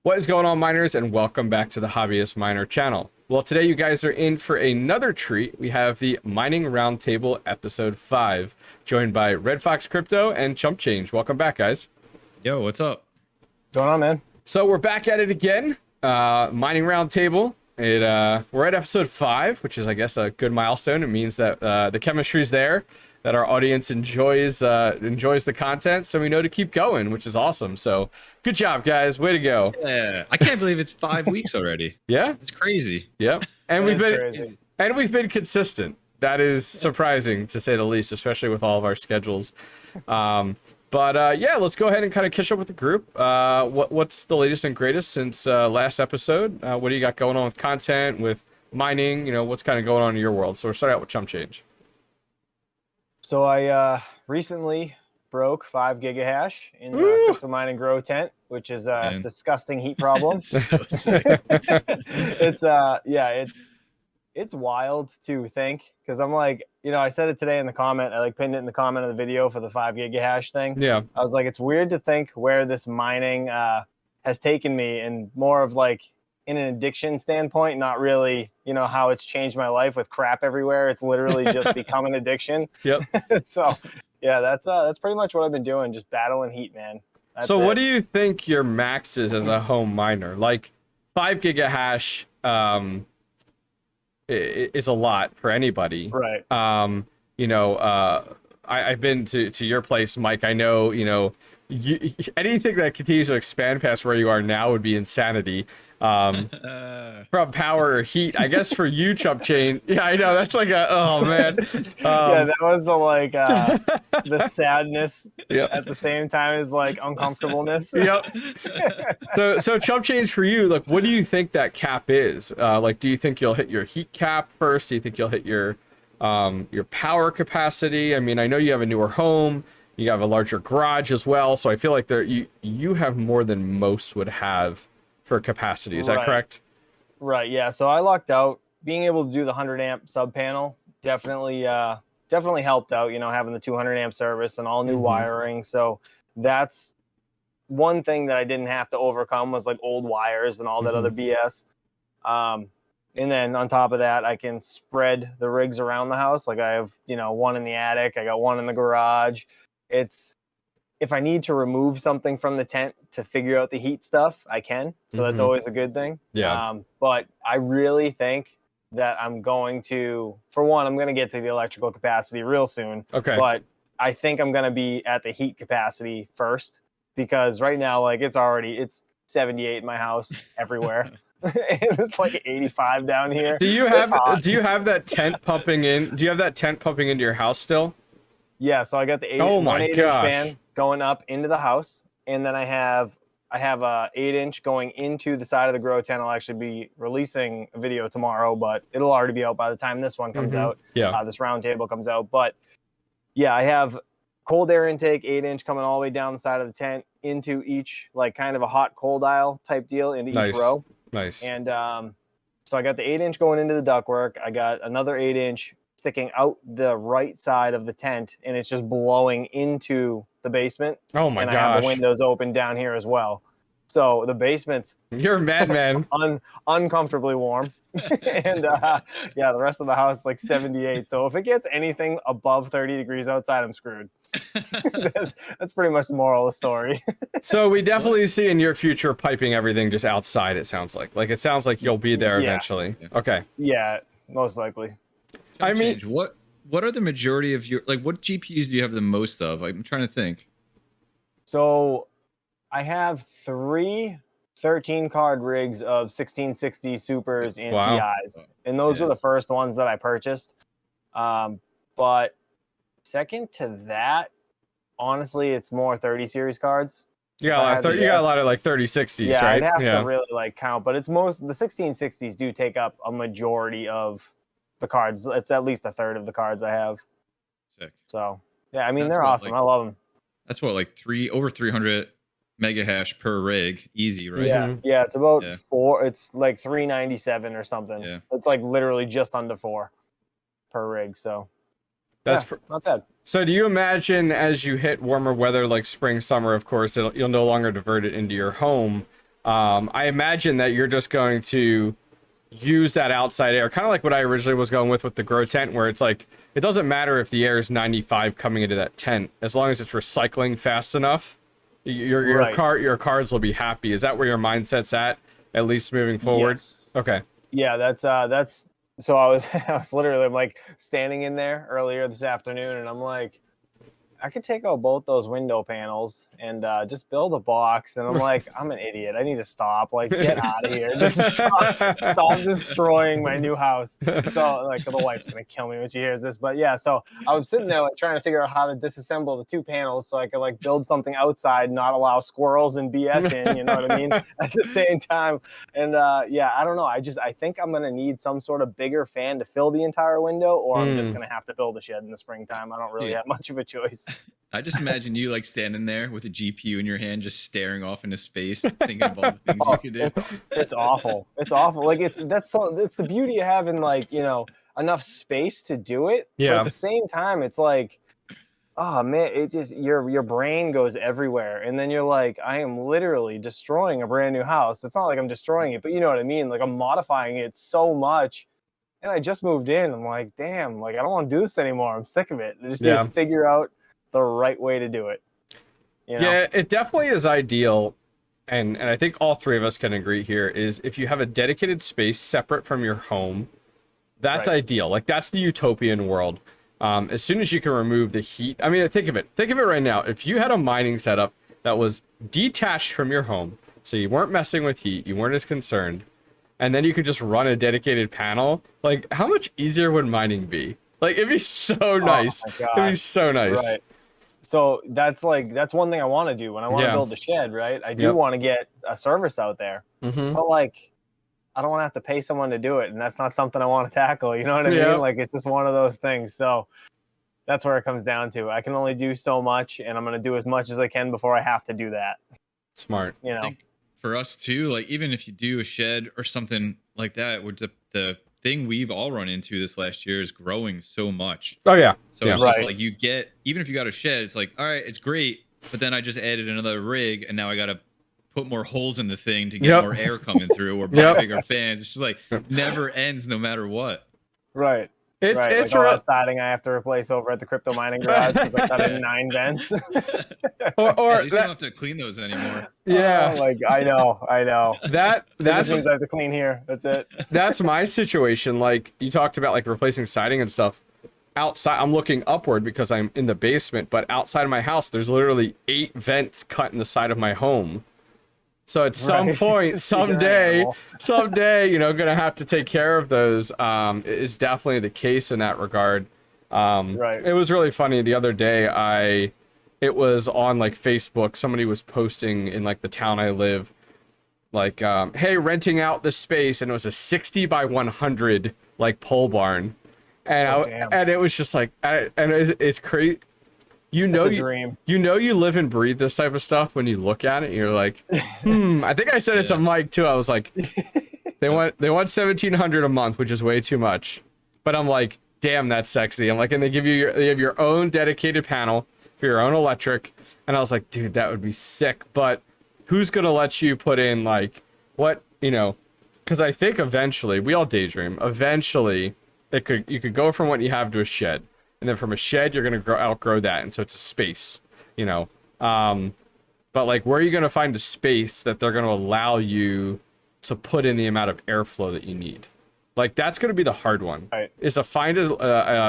What is going on, miners, and welcome back to the Hobbyist Miner channel. Well, today you guys are in for another treat. We have the Mining Roundtable episode 5, joined by Red Fox Crypto and ChumpChange. Welcome back, guys. Yo, what's up? What's going on, man? So we're back at it again. Mining Roundtable. We're at episode 5, which is, I guess, a good milestone. It means that the chemistry's there, that our audience enjoys the content, so we know to keep going, which is awesome. So good job, guys. Way to go. Yeah, I can't believe it's 5 weeks already. Yeah, it's crazy. Yep. And Crazy. we've been consistent. That is surprising, to say the least, especially with all of our schedules. Yeah, let's go ahead and kind of catch up with the group. What's the latest and greatest since last episode? What do you got going on with content, with mining? You know, what's kind of going on in your world? So we'll start out with ChumpChange. So I recently broke 5 gigahash in the crypto mining grow tent, which is a disgusting heat problem. So sick. It's wild to think, because I'm like, I said it today in the comment. I pinned it in the comment of the video for the 5 gigahash thing. Yeah. I was like, it's weird to think where this mining has taken me, and more of like in an addiction standpoint, not really, how it's changed my life with crap everywhere. It's literally just become an addiction. Yep. So yeah, that's pretty much what I've been doing, just battling heat, man. So what do you think your max is as a home miner? Like 5 gigahash is a lot for anybody. Right. I've been to your place, Mike. I know, anything that continues to expand past where you are now would be insanity. From power or heat, I guess for you, ChumpChange. Yeah, I know, that's like oh man. Yeah, that was the sadness at the same time as uncomfortableness. Yep. So ChumpChange, for you, like, what do you think that cap is? Do you think you'll hit your heat cap first? Do you think you'll hit your power capacity? I mean, I know you have a newer home, you have a larger garage as well, so I feel like you have more than most would have for capacity. Is that correct? Right. Yeah. So I lucked out. Being able to do the 100 amp sub panel definitely helped out. Having the 200 amp service and all new wiring. So that's one thing that I didn't have to overcome, was like old wires and all that other BS. And then on top of that, I can spread the rigs around the house. Like I have, one in the attic. I got one in the garage. If I need to remove something from the tent to figure out the heat stuff, I can. So that's always a good thing. Yeah. But I really think that I'm going to get to the electrical capacity real soon. Okay. But I think I'm going to be at the heat capacity first, because right now, it's 78 in my house everywhere. And it's like 85 down here. Do you have that tent pumping in? Do you have that tent pumping into your house still? Yeah, so I got the 8-inch fan going up into the house, and then I have a 8-inch going into the side of the grow tent. I'll actually be releasing a video tomorrow, but it'll already be out by the time this one comes out. Yeah. This round table comes out. But yeah, I have cold air intake 8-inch coming all the way down the side of the tent into each, kind of a hot cold aisle type deal into each row. Nice. And so I got the 8-inch going into the ductwork. I got another 8-inch sticking out the right side of the tent, and it's just blowing into the basement. Oh my gosh. And I have the windows open down here as well. So the basement's You're a madman. uncomfortably warm. And the rest of the house is like 78. So if it gets anything above 30 degrees outside, I'm screwed. That's pretty much the moral of the story. So we definitely see in your future piping everything just outside, it sounds like. It sounds like you'll be there eventually. Okay. Yeah, most likely. I mean, what are the majority of your, what GPUs do you have the most of? I'm trying to think. So I have 3 13-card rigs of 1660 Supers and TIs. And those were the first ones that I purchased. But second to that, honestly, it's more 30 series cards. You got a lot of 3060s, yeah, right? I'd have to really count, but it's the 1660s do take up a majority of the cards. It's at least a third of the cards I have. Sick. So yeah, I mean, they're awesome. I love them. That's what, over 300 mega hash per rig, easy, right? Yeah, yeah. It's about 4. It's like 397 or something. Yeah. It's literally just under 4 per rig. So that's not bad. So do you imagine, as you hit warmer weather like spring, summer, of course, you'll no longer divert it into your home? I imagine that you're just going to use that outside air, kind of like what I originally was going with the grow tent, where it's like it doesn't matter if the air is 95 coming into that tent, as long as it's recycling fast enough, Right. your cards will be happy. Is that where your mindset's at least moving forward? Yes. Okay. Yeah, that's so I was I was literally like standing in there earlier this afternoon, and I'm like, I could take out both those window panels and just build a box. And I'm like, I'm an idiot. I need to stop. Like, get out of here. Just stop destroying my new house. So, like, the wife's going to kill me when she hears this. But yeah, so I was sitting there, like, trying to figure out how to disassemble the two panels so I could, like, build something outside, not allow squirrels and BS in, you know what I mean? At the same time. And yeah, I don't know. I think I'm going to need some sort of bigger fan to fill the entire window, or I'm just going to have to build a shed in the springtime. I don't really have much of a choice. I just imagine you like standing there with a GPU in your hand, just staring off into space, thinking of all the things you could do. It's awful. It's awful. Like it's the beauty of having, like, you know, enough space to do it. Yeah. But at the same time, it's like, oh man, it just your brain goes everywhere, and then you're like, I am literally destroying a brand new house. It's not like I'm destroying it, but you know what I mean. Like, I'm modifying it so much. And I just moved in. I'm like, damn, like I don't want to do this anymore. I'm sick of it. I just need to figure out the right way to do it. You know? Yeah, it definitely is ideal, and I think all three of us can agree here, is if you have a dedicated space separate from your home, that's ideal. Like, that's the utopian world. As soon as you can remove the heat, I mean, think of it right now. If you had a mining setup that was detached from your home, so you weren't messing with heat, you weren't as concerned, and then you could just run a dedicated panel, like, how much easier would mining be? Like, it'd be so nice. It'd be so nice. Right. So that's one thing I want to do when I want to build a shed, right? I do want to get a service out there, but like, I don't want to have to pay someone to do it, and that's not something I want to tackle. You know what I mean? Like, it's just one of those things. So that's where it comes down to. I can only do so much, and I'm going to do as much as I can before I have to do that. Smart. You know, I think for us too, like, even if you do a shed or something like that, with the thing we've all run into this last year is growing so much. Oh yeah. So it's just like, you get, even if you got a shed, it's like, all right, it's great, but then I just added another rig, and now I got to put more holes in the thing to get more air coming through, or buy bigger fans. It's just like never ends, no matter what. Right. It's like all that siding I have to replace over at the crypto mining garage because I cut in 9 vents. or at least you don't have to clean those anymore. Yeah. Like, I know. That means I have to clean here. That's it. That's my situation. Like, you talked about, like, replacing siding and stuff. Outside, I'm looking upward because I'm in the basement, but outside of my house, there's literally 8 vents cut in the side of my home. So at some point, someday, you know, gonna have to take care of those. Is definitely the case in that regard. It was really funny the other day. It was on, like, Facebook. Somebody was posting in, like, the town I live, like, hey, renting out this space, and it was a 60 by 100 like pole barn, and it was just like, and it's crazy. You know, you live and breathe this type of stuff when you look at it. And you're like, I think I said it to Mike too. I was like, they want $1,700 a month, which is way too much. But I'm like, damn, that's sexy. I'm like, and they have your own dedicated panel for your own electric. And I was like, dude, that would be sick. But who's gonna let you put in, like, what, you know? Because I think eventually, we all daydream. Eventually, you could go from what you have to a shed. And then from a shed, you're going to outgrow that. And so it's a space, you know. But, like, where are you going to find a space that they're going to allow you to put in the amount of airflow that you need? Like, that's going to be the hard one. Is to find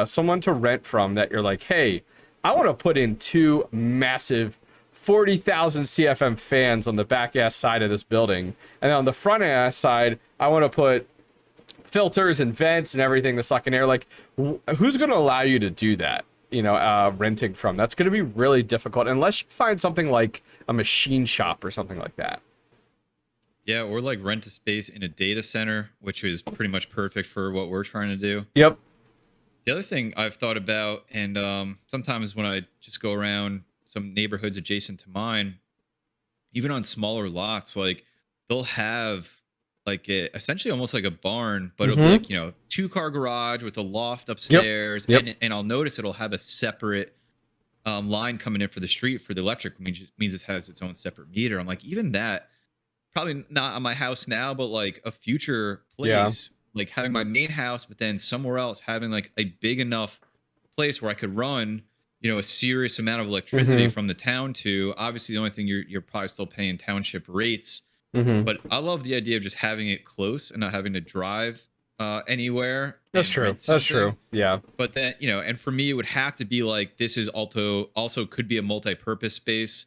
someone to rent from that you're like, hey, I want to put in 2 massive 40,000 CFM fans on the back ass side of this building. And then on the front ass side, I want to put filters and vents and everything to suck in air. Like, who's going to allow you to do that? You know, renting from, that's going to be really difficult unless you find something like a machine shop or something like that. Yeah, or like rent a space in a data center, which is pretty much perfect for what we're trying to do. Yep. The other thing I've thought about, and sometimes when I just go around some neighborhoods adjacent to mine, even on smaller lots, like, they'll have like essentially almost like a barn, but it'll be like, you know, 2-car garage with a loft upstairs. And I'll notice it'll have a separate line coming in for the street for the electric, which means it has its own separate meter. I'm like, even that, probably not on my house now, but like a future Yeah. place, like having my main house, but then somewhere else having like a big enough place where I could run, a serious amount of electricity from the town to. Obviously, the only thing you're probably still paying township rates, but I love the idea of just having it close and not having to drive anywhere. That's and true. rent That's something. true. Yeah. But then, and for me, it would have to be like this is also could be a multi-purpose space,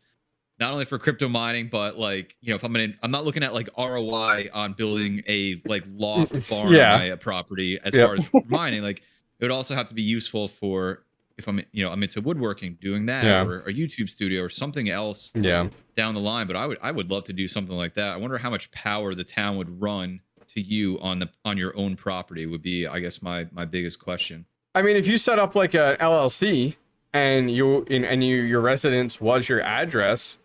not only for crypto mining, but like, if I'm not looking at like ROI on building a like loft barn Yeah. on my property as Yep. far as mining. Like it would also have to be useful for if I'm into woodworking, doing that, Yeah. or a YouTube studio or something else Yeah. down the line. But I would love to do something like that. I wonder how much power the town would run to you on your own property would be, I guess, my biggest question. I mean, if you set up like an LLC and your residence was your address,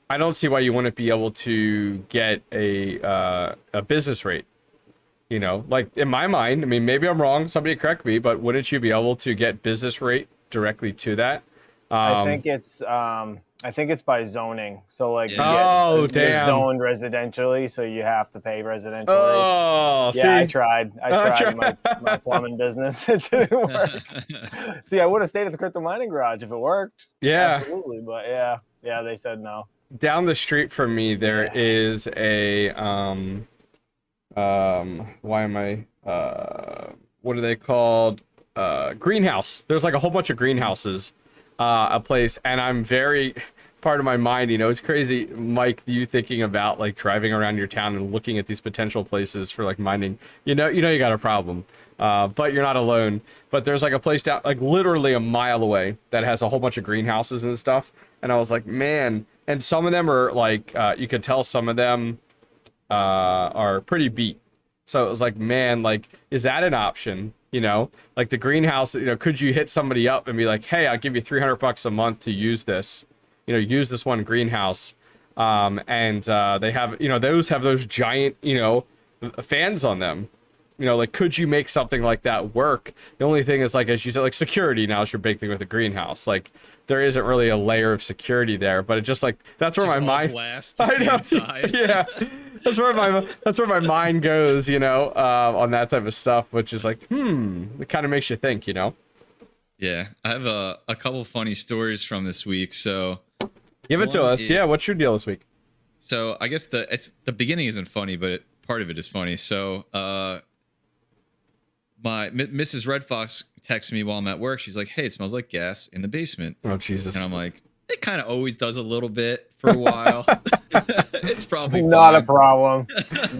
I don't see why you wouldn't be able to get a business rate. Like in my mind, I mean, maybe I'm wrong. Somebody correct me, but wouldn't you be able to get business rate directly to that? I think it's by zoning. So like, Yeah. you're Damn. zoned residentially, so you have to pay residential Oh, rates. see? Yeah, I tried tried. my plumbing business. It didn't work. See, I would have stayed at the crypto mining garage if it worked. Yeah. Absolutely, but yeah, they said no. Down the street from me, there is a why am I what are they called? Greenhouse. There's like a whole bunch of greenhouses, a place, and I'm very part of my mind, it's crazy, Mike, you thinking about like driving around your town and looking at these potential places for like mining. You got a problem. But you're not alone. But there's like a place down like literally a mile away that has a whole bunch of greenhouses and stuff. And I was like, man, and some of them are like you could tell some of them are pretty beat. So it was like, man, like, is that an option? Like the greenhouse, could you hit somebody up and be like, hey, I'll give you $300 a month to use this, use this one greenhouse. And they have, those have those giant, fans on them. Like, could you make something like that work? The only thing is, like, as you said, like security now is your big thing with a greenhouse. Like, there isn't really a layer of security there, but it just like, that's where Just my all mind, glass to see inside. yeah, that's where my mind goes, on that type of stuff, which is like, it kind of makes you think, Yeah, I have a couple funny stories from this week. So give it to us. Yeah, what's your deal this week? So I guess the beginning isn't funny, but part of it is funny. So my Mrs. Red Fox texts me while I'm at work. She's like, "Hey, it smells like gas in the basement." Oh Jesus! And I'm like, "It kind of always does a little bit for a while. It's probably not fine. a problem.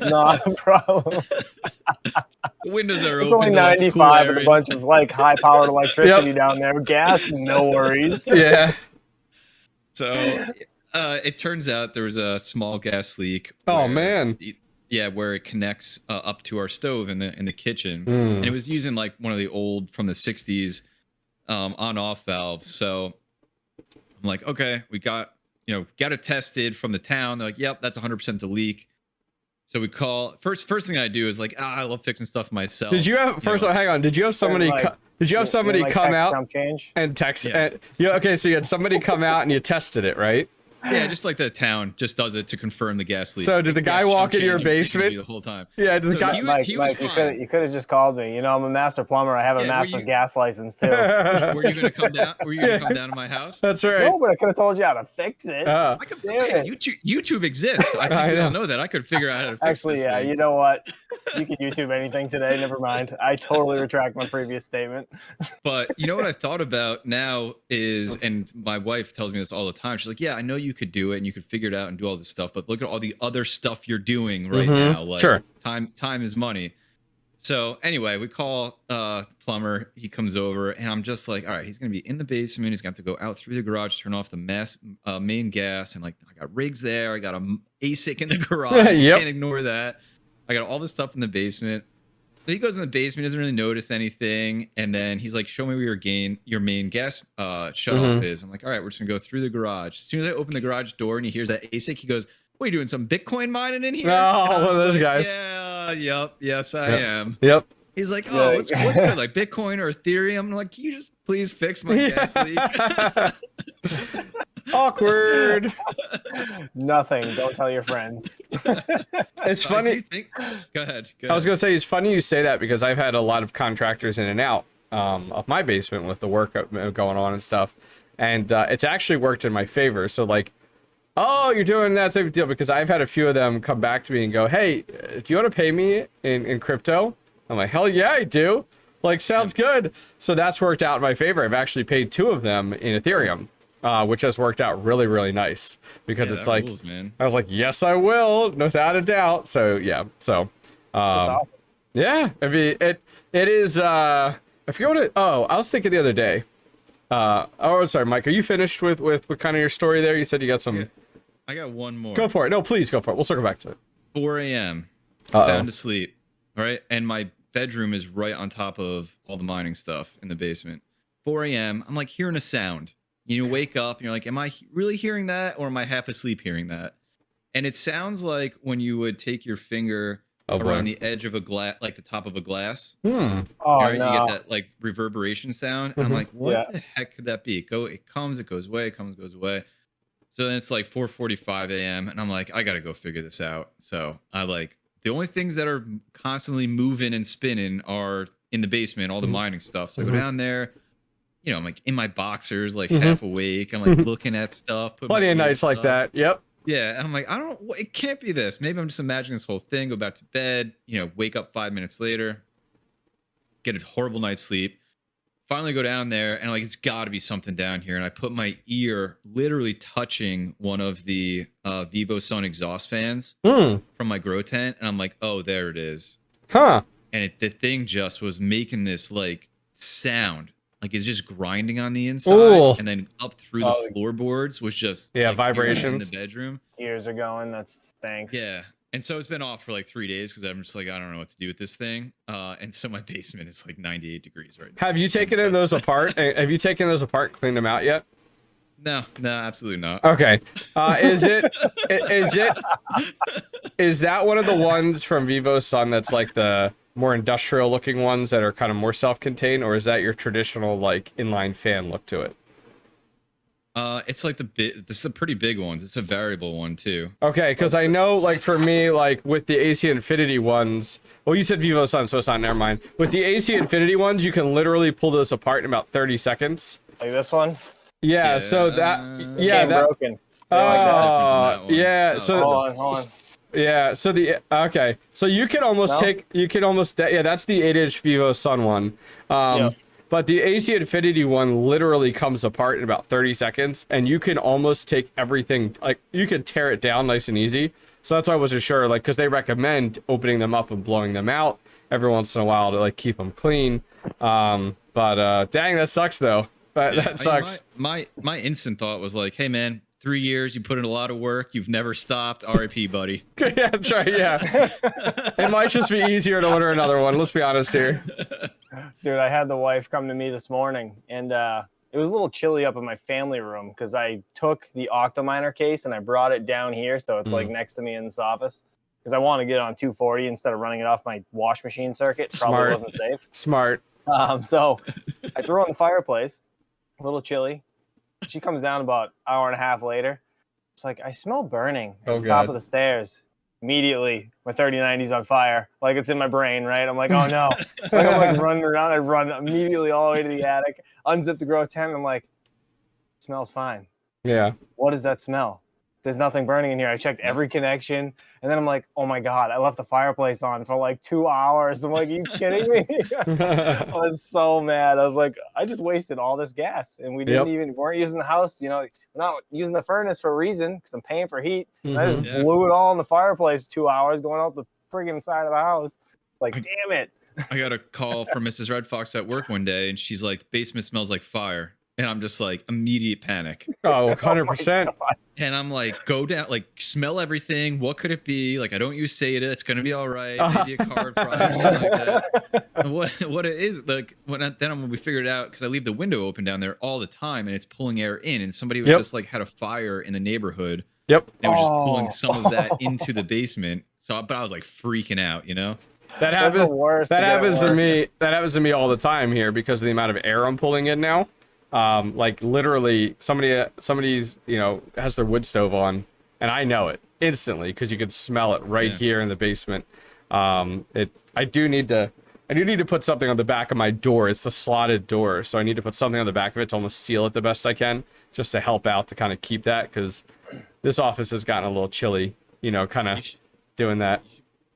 Not a problem. The windows are It's open. only to let the cool 95 air and a in." bunch of like high-powered electricity down there. Gas, no worries. Yeah. So it turns out there was a small gas leak. Oh man. Yeah, where it connects up to our stove in the kitchen, and it was using like one of the old from the 60s on-off valves. So I'm like, okay, we got it tested from the town. They're like, yep, that's 100% the leak. So we call first thing I do is like, I love fixing stuff myself. Did you have hang on? Did you have somebody? Did you have somebody come out and text? Yeah. Okay, so you had somebody come out and you tested it, right? Yeah, just like the town just does it to confirm the gas leak. So did the guy walk into your basement the whole time? Yeah, did the guy? Mike, you could have just called me. I'm a master plumber. I have a master gas license too. Were you gonna come down? Were you gonna come down to my house? That's right. No, but I could have told you how to fix it. I could, YouTube exists. I think we all know that. I could figure out how to fix Actually, this yeah. thing. You know what? You can YouTube anything today. Never mind. I totally retract my previous statement. But you know what I thought about now is, and my wife tells me this all the time. She's like, "Yeah, I know you could do it and you could figure it out and do all this stuff, but look at all the other stuff you're doing right now. Like, sure. Time is money." So anyway, we call plumber. He comes over, and I'm just like, all right, he's gonna be in the basement. He's gonna have to go out through the garage, turn off the main gas, and like I got rigs there. I got a ASIC in the garage. Yep. Can't ignore that. I got all this stuff in the basement. So he goes in the basement, doesn't really notice anything, and then he's like, "Show me where your main gas shutoff is." I'm like, "All right, we're just gonna go through the garage." As soon as I open the garage door and he hears that ASIC, he goes, "What are you doing? Some Bitcoin mining in here?" Oh, one of those guys. Yeah, yep, yes, I am. Yep. He's like, "Oh, what's good? Like Bitcoin or Ethereum?" I'm like, "Can you just please fix my gas leak?" Awkward. Nothing. Don't tell your friends. It's I funny. do think. Go ahead. I was gonna say it's funny you say that because I've had a lot of contractors in and out of my basement with the work going on and stuff, and it's actually worked in my favor. So like, oh, you're doing that type of deal, because I've had a few of them come back to me and go, hey, do you want to pay me in crypto? I'm like, hell yeah, I do. Like, sounds good. So that's worked out in my favor. I've actually paid 2 of them in Ethereum, which has worked out really, really nice, because Yeah, it's that like, rules, man. I was like, yes, I will, without a doubt. So yeah, so That's awesome. yeah, I mean, it is, I forget what it, oh, I was thinking the other day. Oh, sorry, Mike, are you finished with kind of your story there? You said you got some. Yeah. I got one more. Go for it. No, please go for it. We'll circle back to it. 4 a.m. Uh-oh. Sound asleep. All right. And my bedroom is right on top of all the mining stuff in the basement. 4 a.m. I'm like hearing a sound. You wake up and you're like, am I really hearing that, or am I half asleep hearing that? And it sounds like when you would take your finger around the edge of a glass, like the top of a glass. Oh, Right? no. You get that like reverberation sound. And I'm like, what Yeah. the heck could that be? It comes, it goes away, it comes, it goes away. So then it's like 4:45 a.m. and I'm like, I gotta go figure this out. So I like, the only things that are constantly moving and spinning are in the basement, all the mining stuff. So I go down there, I'm like in my boxers, like half awake. I'm like looking at stuff. Plenty of nights like that. Yep. Yeah, and I'm like, it can't be this. Maybe I'm just imagining this whole thing. Go back to bed. Wake up 5 minutes later, get a horrible night's sleep. Finally go down there, and like, it's got to be something down here. And I put my ear literally touching one of the Vivo Sun exhaust fans from my grow tent, and I'm like, oh, there it is. Huh. And the thing just was making this like sound. Like, it's just grinding on the inside. Ooh. And then up through the floorboards was just like, vibrations in the bedroom. Ears are going. That's thanks. Yeah. And so it's been off for like 3 days because I'm just like, I don't know what to do with this thing. And so my basement is like 98 degrees right now. Have you taken those apart? Have you taken those apart, cleaned them out yet? No, absolutely not. Okay. Is that one of the ones from Vivo Sun that's like the more industrial looking ones that are kind of more self-contained, or is that your traditional like inline fan look to it? It's like this is the pretty big ones. It's a variable one too. Okay, because I know, like, for me, like with the AC Infinity ones, well, you said Vivo Sun, so it's not, never mind. With the AC Infinity ones, you can literally pull those apart in about 30 seconds. Like this one? Yeah, so that, yeah, Came that, broken. yeah, so, Hold on. yeah, so okay, so you can almost yeah, that's the 8-inch Vivo Sun one. But the AC Infinity one literally comes apart in about 30 seconds, and you can almost take everything, like, you can tear it down nice and easy. So that's why I wasn't sure, like, because they recommend opening them up and blowing them out every once in a while to, like, keep them clean. But dang, that sucks, though. That sucks. My instant thought was like, hey, man, 3 years, you put in a lot of work, you've never stopped. RIP, buddy. Yeah, that's right, yeah. It might just be easier to order another one, let's be honest here. Dude, I had the wife come to me this morning, and it was a little chilly up in my family room because I took the Octominer case and I brought it down here, so it's like next to me in this office, because I want to get it on 240 instead of running it off my wash machine circuit. Probably wasn't safe. Smart. So I threw it on the fireplace, a little chilly. She comes down about an hour and a half later. It's like, I smell burning at the top of the stairs. Immediately, my 3090's on fire. Like, it's in my brain, right? I'm like, oh no. Like, I'm like running around. I run immediately all the way to the attic, unzip the grow tent. I'm like, it smells fine. Yeah. What does that smell? There's nothing burning in here. I checked every connection. And then I'm like, oh my God, I left the fireplace on for like 2 hours. I'm like, are you kidding me? I was so mad. I was like, I just wasted all this gas. And we weren't using the house. We're not using the furnace for a reason because I'm paying for heat. And I just blew it all in the fireplace 2 hours going out the friggin' side of the house. Like, damn it. I got a call from Mrs. Red Fox at work one day, and she's like, basement smells like fire. And I'm just like, immediate panic. Oh, 100%. And I'm like, go down, like, smell everything. What could it be? Like, I don't use SATA. It's going to be all right. Maybe a card fry or something like that. What it is, like, when we figured it out, because I leave the window open down there all the time, and it's pulling air in. And somebody was just like, had a fire in the neighborhood. Yep. And was just pulling some of that into the basement. But I was like freaking out, That happens to me all the time here because of the amount of air I'm pulling in now. Like literally somebody's, you know, has their wood stove on, and I know it instantly because you could smell it right here in the basement. I do need to put something on the back of my door. It's the slotted door, so I need to put something on the back of it to almost seal it the best I can, just to help out to kind of keep that, because this office has gotten a little chilly, you know, kind of doing that.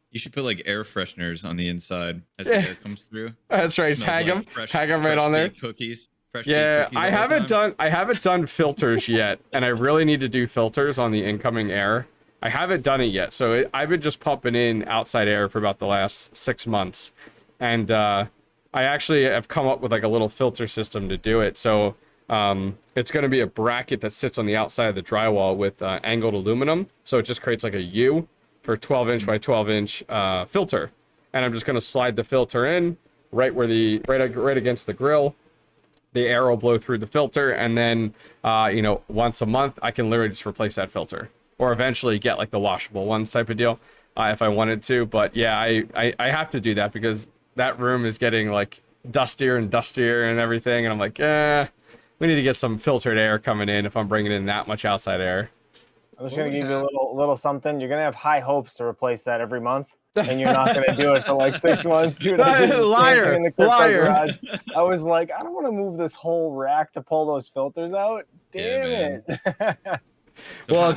You should put like air fresheners on the inside as the air comes through. That's right. Hang them right on there. Cookies. Yeah, I haven't done filters yet, and I really need to do filters on the incoming air. I haven't done it yet, so I've been just pumping in outside air for about the last 6 months, and I actually have come up with like a little filter system to do it. So it's going to be a bracket that sits on the outside of the drywall with angled aluminum, so it just creates like a U for 12-inch by 12-inch filter, and I'm just going to slide the filter in right where right against the grill. The air will blow through the filter, and then you know, once a month I can literally just replace that filter, or eventually get like the washable ones type of deal if I wanted to. But yeah, I have to do that because that room is getting like dustier and dustier and everything, and I'm like, we need to get some filtered air coming in if I'm bringing in that much outside air. I'm just gonna give you a little something. You're gonna have high hopes to replace that every month, and you're not gonna do it for like 6 months, dude. Liar. In the Crypto garage. I was like, I don't want to move this whole rack to pull those filters out. Damn it. So well,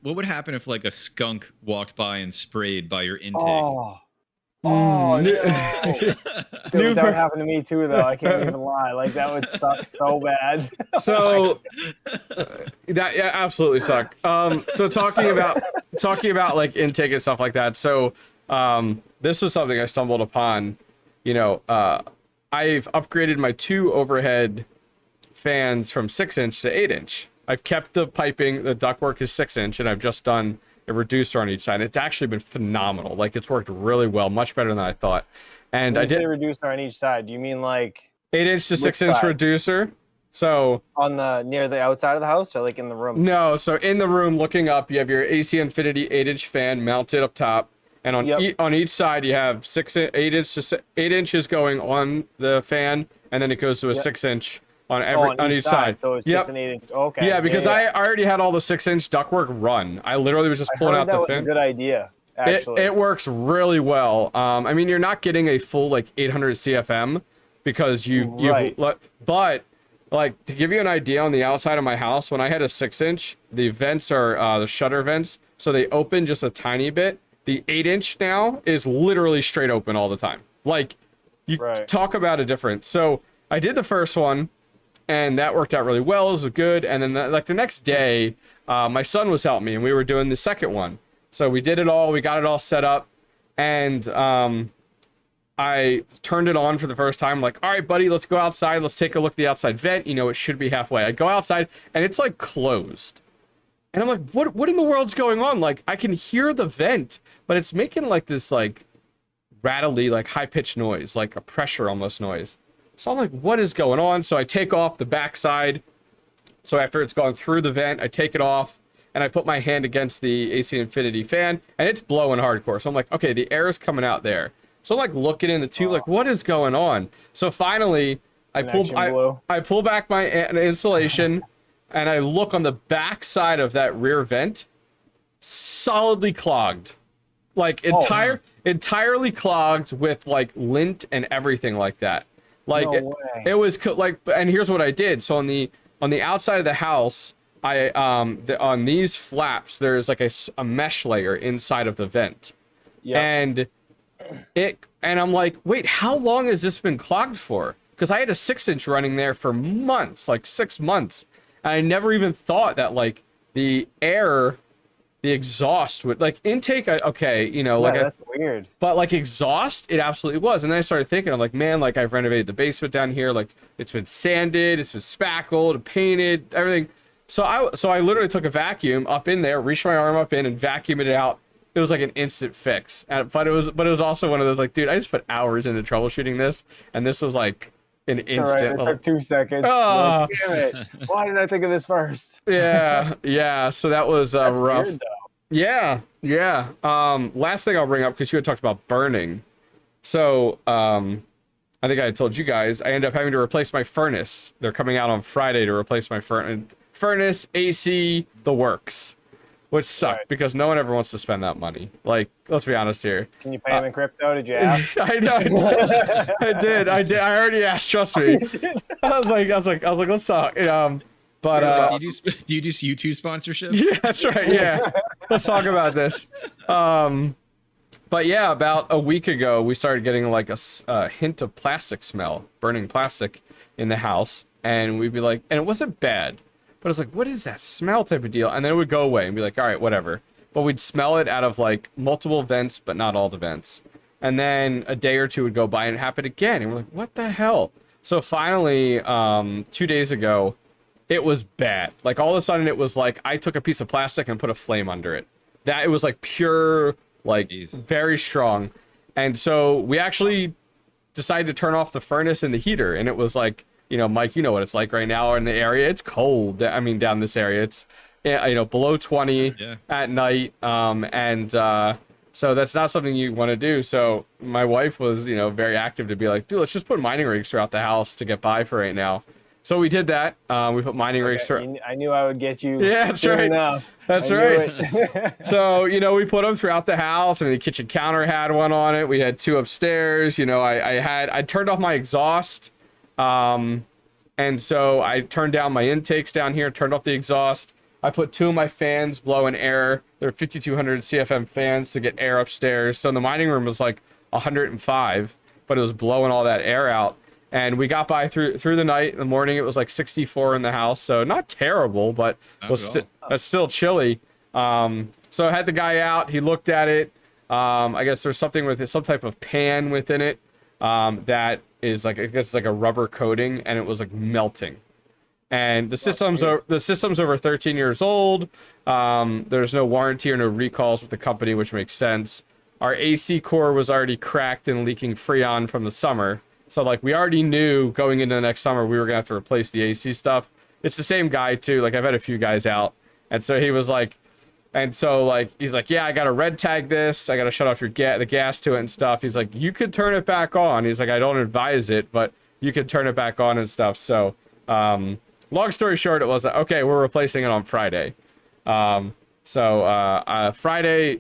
what would happen if like a skunk walked by and sprayed by your intake? Oh no. Dude, that would happen to me too, though. I can't even lie. Like, that would suck so bad. So that absolutely suck. So talking about like intake and stuff like that. So this was something I stumbled upon. You know, I've upgraded my 2 overhead fans from 6-inch to 8-inch. I've kept the piping, the ductwork is 6-inch, and I've just done a reducer on each side. It's actually been phenomenal. Like, it's worked really well, much better than I thought. And I did a reducer on each side. Do you mean like 8-inch to 6-inch reducer? So on the near the outside of the house, or like in the room? No, so in the room, looking up, you have your AC Infinity 8-inch fan mounted up top, and on on each side you have 8 inches going on the fan, and then it goes to a 6-inch. On each side. So it's just an 8-inch. Okay. Yeah, because I already had all the 6-inch ductwork run. I literally was just pulling out the fan. That was a good idea, actually. It works really well. I mean, you're not getting a full like 800 CFM because but like, to give you an idea, on the outside of my house, when I had a 6-inch, the vents are the shutter vents, so they open just a tiny bit. The 8-inch now is literally straight open all the time. Like, you talk about a difference. So I did the first one, and that worked out really well. It was good. And then the next day, my son was helping me, and we were doing the second one. So we did it all. We got it all set up, and I turned it on for the first time. I'm like, all right, buddy, let's go outside. Let's take a look at the outside vent. You know, it should be halfway. I go outside, and it's like closed. And I'm like, what in the world's going on? Like, I can hear the vent, but it's making like this like rattly, like high-pitched noise, like a pressure almost noise. So I'm like, what is going on? So I take off the backside. So after it's gone through the vent, I take it off, and I put my hand against the AC Infinity fan, and it's blowing hardcore. So I'm like, okay, the air is coming out there. So I'm like looking in the tube, like, what is going on? So finally, I pull back my insulation, and I look on the backside of that rear vent, solidly clogged. Like, entirely clogged with like lint and everything like that. Like, it was like, and here's what I did. So on the outside of the house, on these flaps, there's like a mesh layer inside of the vent. And I'm like, wait, how long has this been clogged for? Because I had a 6-inch running there for months, like 6 months. And I never even thought that like the exhaust would, like, intake, okay, you know, like, that's weird. But like exhaust, it absolutely was. And then I started thinking, I'm like, man, like, I've renovated the basement down here, like, it's been sanded, it's been spackled, painted, everything. So I literally took a vacuum up in there, reached my arm up in, and vacuumed it out. It was like an instant fix. But it was also one of those, like, dude, I just put hours into troubleshooting this, and this was like an instant. It took 2 seconds. Oh, like, damn it! Why didn't I think of this first? Yeah. So that was rough. Weird, Yeah. Last thing I'll bring up, because you had talked about burning. So I I think I told you guys, I ended up having to replace my furnace. They're coming out on Friday to replace my furnace, AC, the works, which sucked Right. because no one ever wants to spend that money. Like, let's be honest here. Can you pay him in crypto? Did you ask? I know. I did. I already asked. Trust me. I was like, let's talk. But do you do YouTube sponsorships? yeah, that's right. Yeah, let's talk about this. But yeah, about a week ago, we started getting like a hint of plastic smell, burning plastic in the house, and we'd be like, and it wasn't bad, but it's like, what is that smell type of deal? And then it would go away and be like, all right, whatever. But we'd smell it out of like multiple vents, but not all the vents. And then a day or two would go by and it happened again, and we're like, what the hell? So finally, 2 days ago, it was bad. Like all of a sudden, it was like I took a piece of plastic and put a flame under it. That it was like pure. Like very strong. And so we actually decided to turn off the furnace and the heater, and it was like, you know, Mike, you know what it's like right now in the area. It's cold. I mean, down this area, it's, you know, below 20 at night. So that's not something you want to do. So my wife was, you know, very active to be like, dude, let's just put mining rigs throughout the house to get by for right now. So we did that. We put mining rigs through. I knew I would get you. Yeah, that's right. Enough. That's right. So, you know, we put them throughout the house. I mean, the kitchen counter had one on it. We had two upstairs. You know, I turned off my exhaust. And so I turned down my intakes down here, turned off the exhaust. I put two of my fans blowing air. They're 5200 CFM fans to get air upstairs. So the mining room was like 105, but it was blowing all that air out. And we got by through the night. In the morning, it was like 64 in the house, so not terrible, but was still chilly. So I had the guy out. He looked at it. I guess there's something with it, some type of pan within it that is like, I guess like a rubber coating, and it was like melting. And the system's over 13 years old. There's no warranty or no recalls with the company, which makes sense. Our AC core was already cracked and leaking Freon from the summer. So like we already knew going into the next summer we were gonna have to replace the AC stuff. It's the same guy too. Like I've had a few guys out, and so he was like, and so like he's like, yeah, I gotta red tag this. I gotta shut off the gas to it and stuff. He's like, you could turn it back on. He's like, I don't advise it, but you could turn it back on and stuff. So long story short, it was like, okay, we're replacing it on Friday. Friday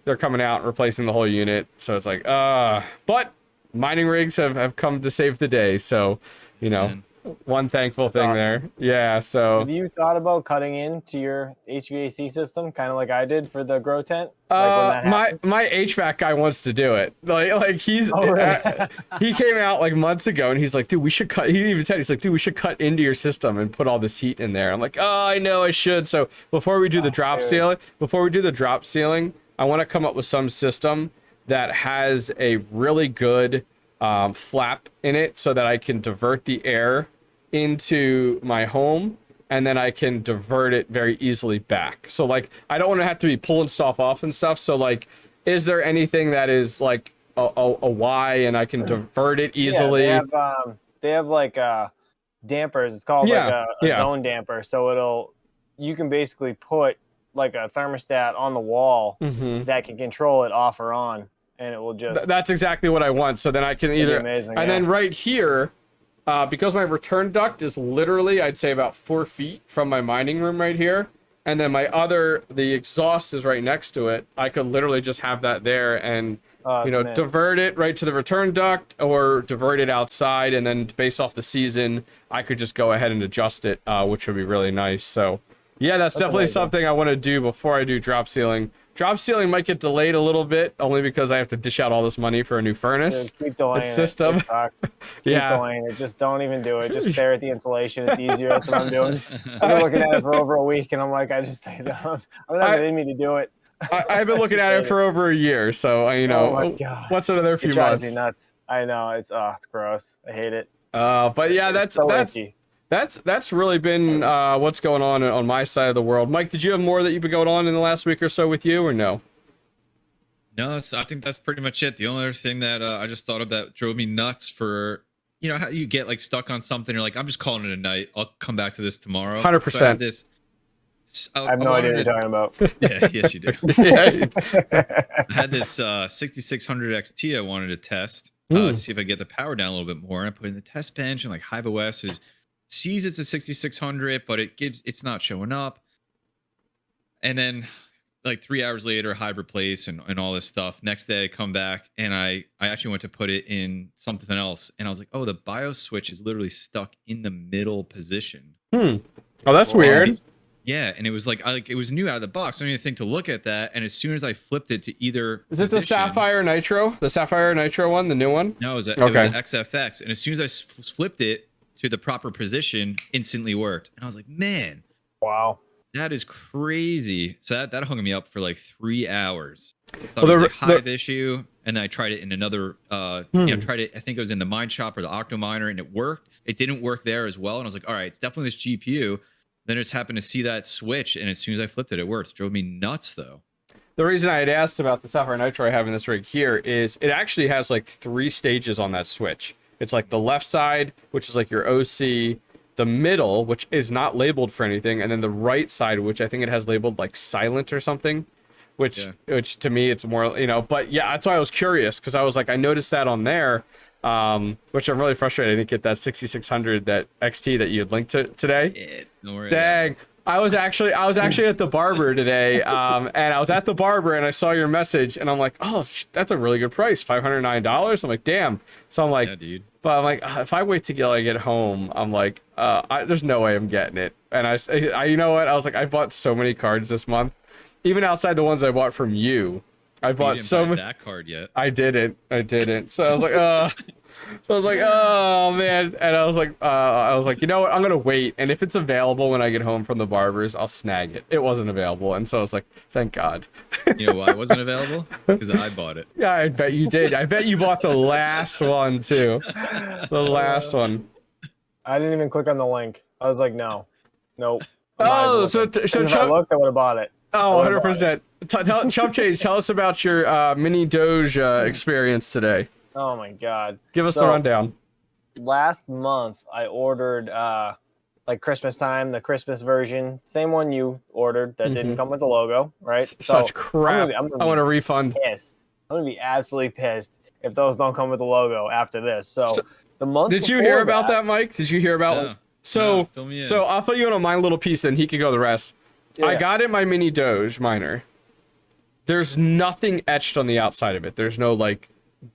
they're coming out and replacing the whole unit. So it's like, but mining rigs have come to save the day, so you know, one thankful thing there. Yeah. So have you thought about cutting into your HVAC system, kind of like I did for the grow tent? My HVAC guy wants to do it. Like he's he came out like months ago and he's like, dude, we should cut. He even said, he's like, dude, we should cut into your system and put all this heat in there. I'm like, oh, I know I should. So before we do the drop ceiling, I want to come up with some system that has a really good flap in it so that I can divert the air into my home, and then I can divert it very easily back. So like I don't want to have to be pulling stuff off and stuff. So like, is there anything that is like a Y and I can divert it easily? Yeah, they have like dampers. It's called like a zone damper. So you can basically put like a thermostat on the wall that can control it off or on. And it will just... That's exactly what I want. So then I can either... Amazing, and then right here, because my return duct is literally, I'd say about 4 feet from my mining room right here. And then the exhaust is right next to it. I could literally just have that there and, divert it right to the return duct or divert it outside. And then based off the season, I could just go ahead and adjust it, which would be really nice. So yeah, that's definitely amazing. Something I want to do before I do drop ceiling. Drop ceiling might get delayed a little bit, only because I have to dish out all this money for a new furnace. Dude, keep delaying system. It sucks. Keep delaying it. Just don't even do it. Just stare at the insulation. It's easier. That's what I'm doing. I've been looking at it for over a week, and I'm like, I don't have it in me to do it. I've been looking at it for over a year, so oh my God. What's another few months? It drives me nuts. I know. It's gross. I hate it. But yeah, that's really been what's going on my side of the world. Mike, did you have more that you've been going on in the last week or so with you, or no? No, I think that's pretty much it. The only other thing that I just thought of that drove me nuts for, you know, how you get like stuck on something. You're like, I'm just calling it a night. I'll come back to this tomorrow. 100%. I have no idea what you're talking about. Yeah, yes, you do. I had this 6600 XT I wanted to test. to see if I get the power down a little bit more. And I put in the test bench, and like HiveOS sees it's a 6600, but it's not showing up. And then like 3 hours later, Hive replace and all this stuff. Next day I come back and I actually went to put it in something else. And I was like, oh, the BIOS switch is literally stuck in the middle position. Oh, that's weird. Yeah, and it was like it was new out of the box. I didn't even think to look at that. And as soon as I flipped it to either Is it the Sapphire Nitro? The Sapphire Nitro one, the new one? No, it was, it was an XFX. And as soon as I flipped it to the proper position, instantly worked. And I was like, man. Wow. That is crazy. So that hung me up for like 3 hours. Thought it was a Hive issue, and then I tried it in another. Tried it. I think it was in the Mine Shop or the Octominer, and it worked. It didn't work there as well, and I was like, all right, it's definitely this GPU. Then I just happened to see that switch, and as soon as I flipped it, it worked. It drove me nuts though. The reason I had asked about the Sapphire Nitro I have in this rig here is it actually has like 3 stages on that switch. It's like the left side, which is like your OC. The middle, which is not labeled for anything, and then the right side, which I think it has labeled like silent or something, which to me it's more, but yeah, that's why I was curious, because I was like, I noticed that on there, which I'm really frustrated I didn't get that 6600, that XT that you had linked to today. Yeah, don't worry. Dang. I was actually at the barber today, and I was at the barber and I saw your message and I'm like, oh, that's a really good price, $509. I'm like, damn. So I'm like, yeah, dude. But I'm like, if I wait till I get home, I'm like, there's no way I'm getting it. And I, you know what? I was like, I bought so many cards this month, even outside the ones I bought from you. I bought so many. That card yet? I didn't. So I was like, oh man. And I was like, you know what? I'm gonna wait. And if it's available when I get home from the barbers, I'll snag it. It wasn't available, and so I was like, thank God. You know why it wasn't available? Because I bought it. Yeah, I bet you did. I bet you bought the last one too. The last one. I didn't even click on the link. I was like, nope. Oh, so if I looked, I would have bought it. Oh, 100%. ChumpChange, tell us about your mini Doge experience today. Oh my God. Give us the rundown. Last month, I ordered like Christmas time, the Christmas version, same one you ordered that didn't come with the logo, right? Such crap. I want a refund. Pissed. I'm gonna be absolutely pissed if those don't come with the logo after this. So the month. Did you hear about that, Mike? Did you hear about? No. So I'll fill you in on my little piece, then he can go the rest. Yeah. I got in my mini Doge miner. There's nothing etched on the outside of it. There's no like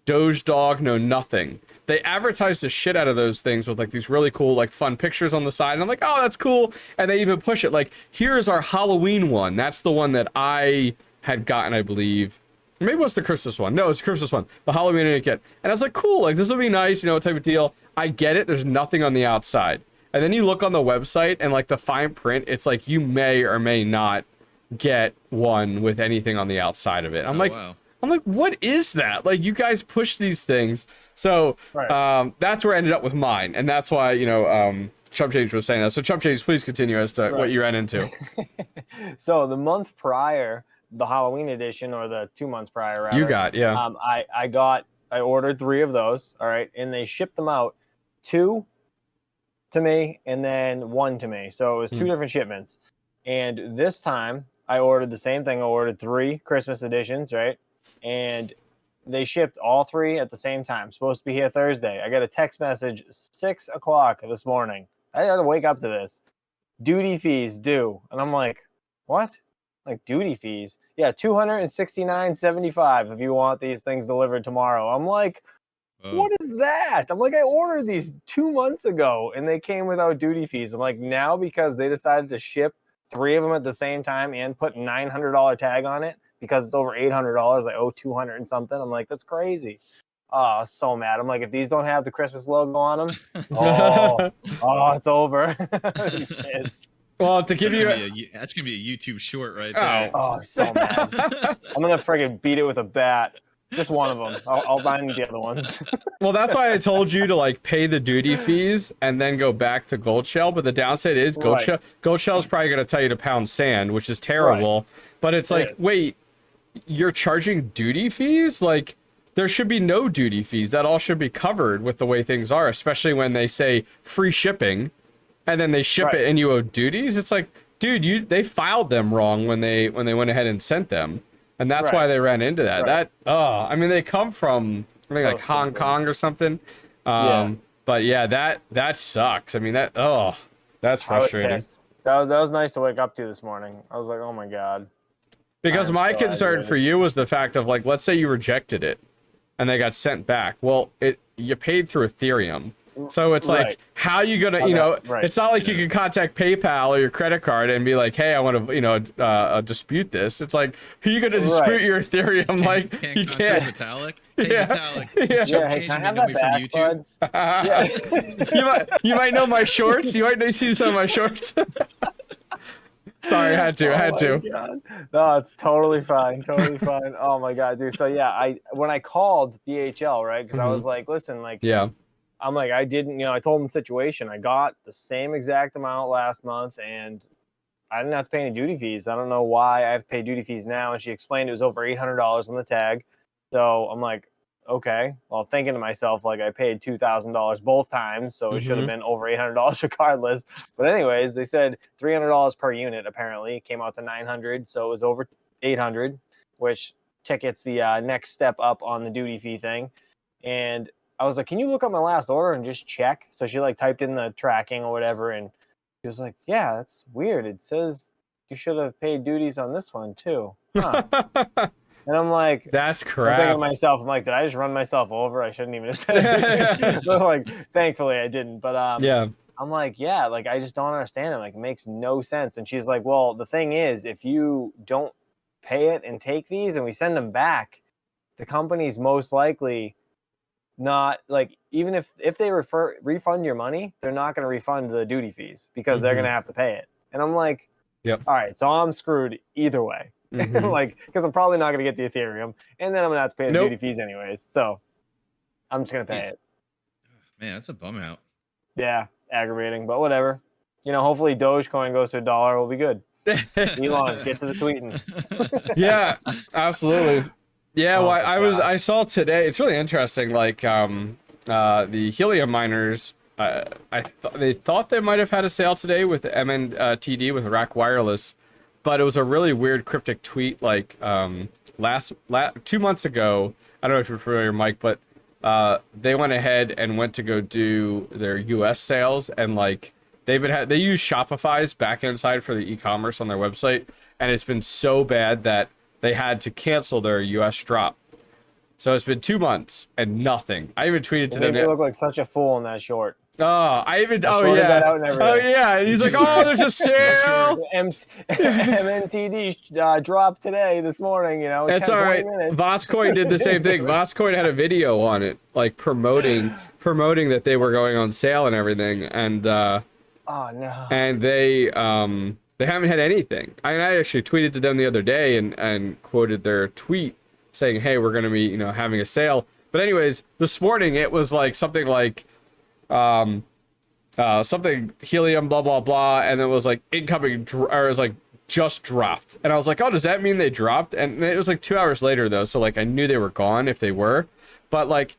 Doge dog, no nothing. They advertise the shit out of those things with like these really cool, like fun pictures on the side. And I'm like, oh, that's cool. And they even push it like, here's our Halloween one. That's the one that I had gotten, I believe. Maybe it was the Christmas one. No, it's the Christmas one. The Halloween I didn't get. And I was like, cool, like this will be nice, type of deal. I get it. There's nothing on the outside. And then you look on the website and like the fine print, it's like you may or may not get one with anything on the outside of it. I'm like, wow. I'm like, what is that? Like, you guys push these things. So that's where I ended up with mine. And that's why, ChumpChange was saying that. So ChumpChange, please continue as to what you ran into. So the month prior, the Halloween edition, or the 2 months prior, rather, you got, I ordered 3 of those. All right. And they shipped them out, 2 to me and then 1 to me. So it was 2 different shipments. And this time I ordered the same thing. I ordered 3 Christmas editions, right? And they shipped all 3 at the same time. Supposed to be here Thursday. I got a text message 6 o'clock this morning. I had to wake up to this. Duty fees due. And I'm like, what? Like, duty fees? Yeah, $269.75 if you want these things delivered tomorrow. I'm like, what is that? I'm like, I ordered these 2 months ago and they came without duty fees. I'm like, now because they decided to ship 3 of them at the same time and put $900 tag on it because it's over $800, I owe 200 and something. I'm like, that's crazy. Oh, so mad. I'm like, if these don't have the Christmas logo on them, it's over. Well, to give that's gonna be a YouTube short right there. Oh, so mad. I'm gonna friggin' beat it with a bat. Just one of them. I'll find the other ones. Well, that's why I told you to like pay the duty fees and then go back to Goldshell. But the downside is Goldshell is probably going to tell you to pound sand, which is terrible. Right. But it's like, wait, you're charging duty fees? Like, there should be no duty fees. That all should be covered with the way things are, especially when they say free shipping and then they ship it and you owe duties. It's like, dude, they filed them wrong when they went ahead and sent them. and that's why they ran into that. That I mean, they come from I think like Hong Kong or something. But yeah, that sucks. I mean that's frustrating. That was nice to wake up to this morning. I was like, oh my god. Because my concern for you was the fact of like, let's say you rejected it and they got sent back. Well, you paid through Ethereum. So it's like, how you gonna, it's not like you can contact PayPal or your credit card and be like, hey, I want to, dispute this. It's like, who are you gonna dispute your Ethereum? Like, you can't. Vitalik? Hey, Vitalik. Hey, can I have that back, bud? You might know my shorts. You might see some of my shorts. Sorry, I had to. God. No, it's totally fine. Totally fine. Oh my god, dude. So yeah, when I called DHL, right? Because I was like, listen, like, I'm like, I didn't, I told them the situation. I got the same exact amount last month, and I didn't have to pay any duty fees. I don't know why I have to pay duty fees now. And she explained it was over $800 on the tag. So I'm like, okay. Well, thinking to myself, like, I paid $2,000 both times, so it should have been over $800 regardless. But anyways, they said $300 per unit. Apparently, it came out to $900, so it was over $800, which tickets the next step up on the duty fee thing. And I was like, can you look up my last order and just check? So she like typed in the tracking or whatever, and she was like, yeah, that's weird. It says you should have paid duties on this one too. Huh. And I'm like, that's crap. I'm thinking to myself, I'm like, did I just run myself over? I shouldn't even have said it. But like, thankfully I didn't. But I'm like, yeah, like I just don't understand it. Like, it makes no sense. And she's like, well, the thing is, if you don't pay it and take these and we send them back, the company's most likely not, like, even if they refund your money, they're not going to refund the duty fees because they're going to have to pay it. And I'm like, yep. All right, so I'm screwed either way. Like, because I'm probably not going to get the Ethereum, and then I'm going to have to pay the duty fees anyways. So I'm just going to pay it. Man, that's a bum out. Yeah, aggravating, but whatever. Hopefully Dogecoin goes to $1. We'll be good. Elon, get to the tweeting. Yeah, absolutely. Yeah, well, I saw today. It's really interesting. Like, the Helium Miners. They thought they might have had a sale today with MNTD with Rack Wireless, but it was a really weird cryptic tweet. Like, 2 months ago. I don't know if you're familiar, Mike, but they went ahead and went to go do their U.S. sales, and like they use Shopify's backend side for the e-commerce on their website, and it's been so bad that they had to cancel their U.S. drop. So it's been 2 months and nothing. I even tweeted to them. You look like such a fool in that short. Oh, that out and everything. And he's like, oh, there's a sale. MNTD dropped today, this morning. That's all right. Voscoin did the same thing. Voscoin had a video on it, like promoting that they were going on sale and everything. And oh no. And they haven't had anything. I actually tweeted to them the other day and quoted their tweet saying, hey, we're going to be, having a sale. But anyways, this morning it was like something like something helium, blah, blah, blah. And it was like incoming, or it was like just dropped. And I was like, oh, does that mean they dropped? And it was like 2 hours later though. So like I knew they were gone if they were, but like,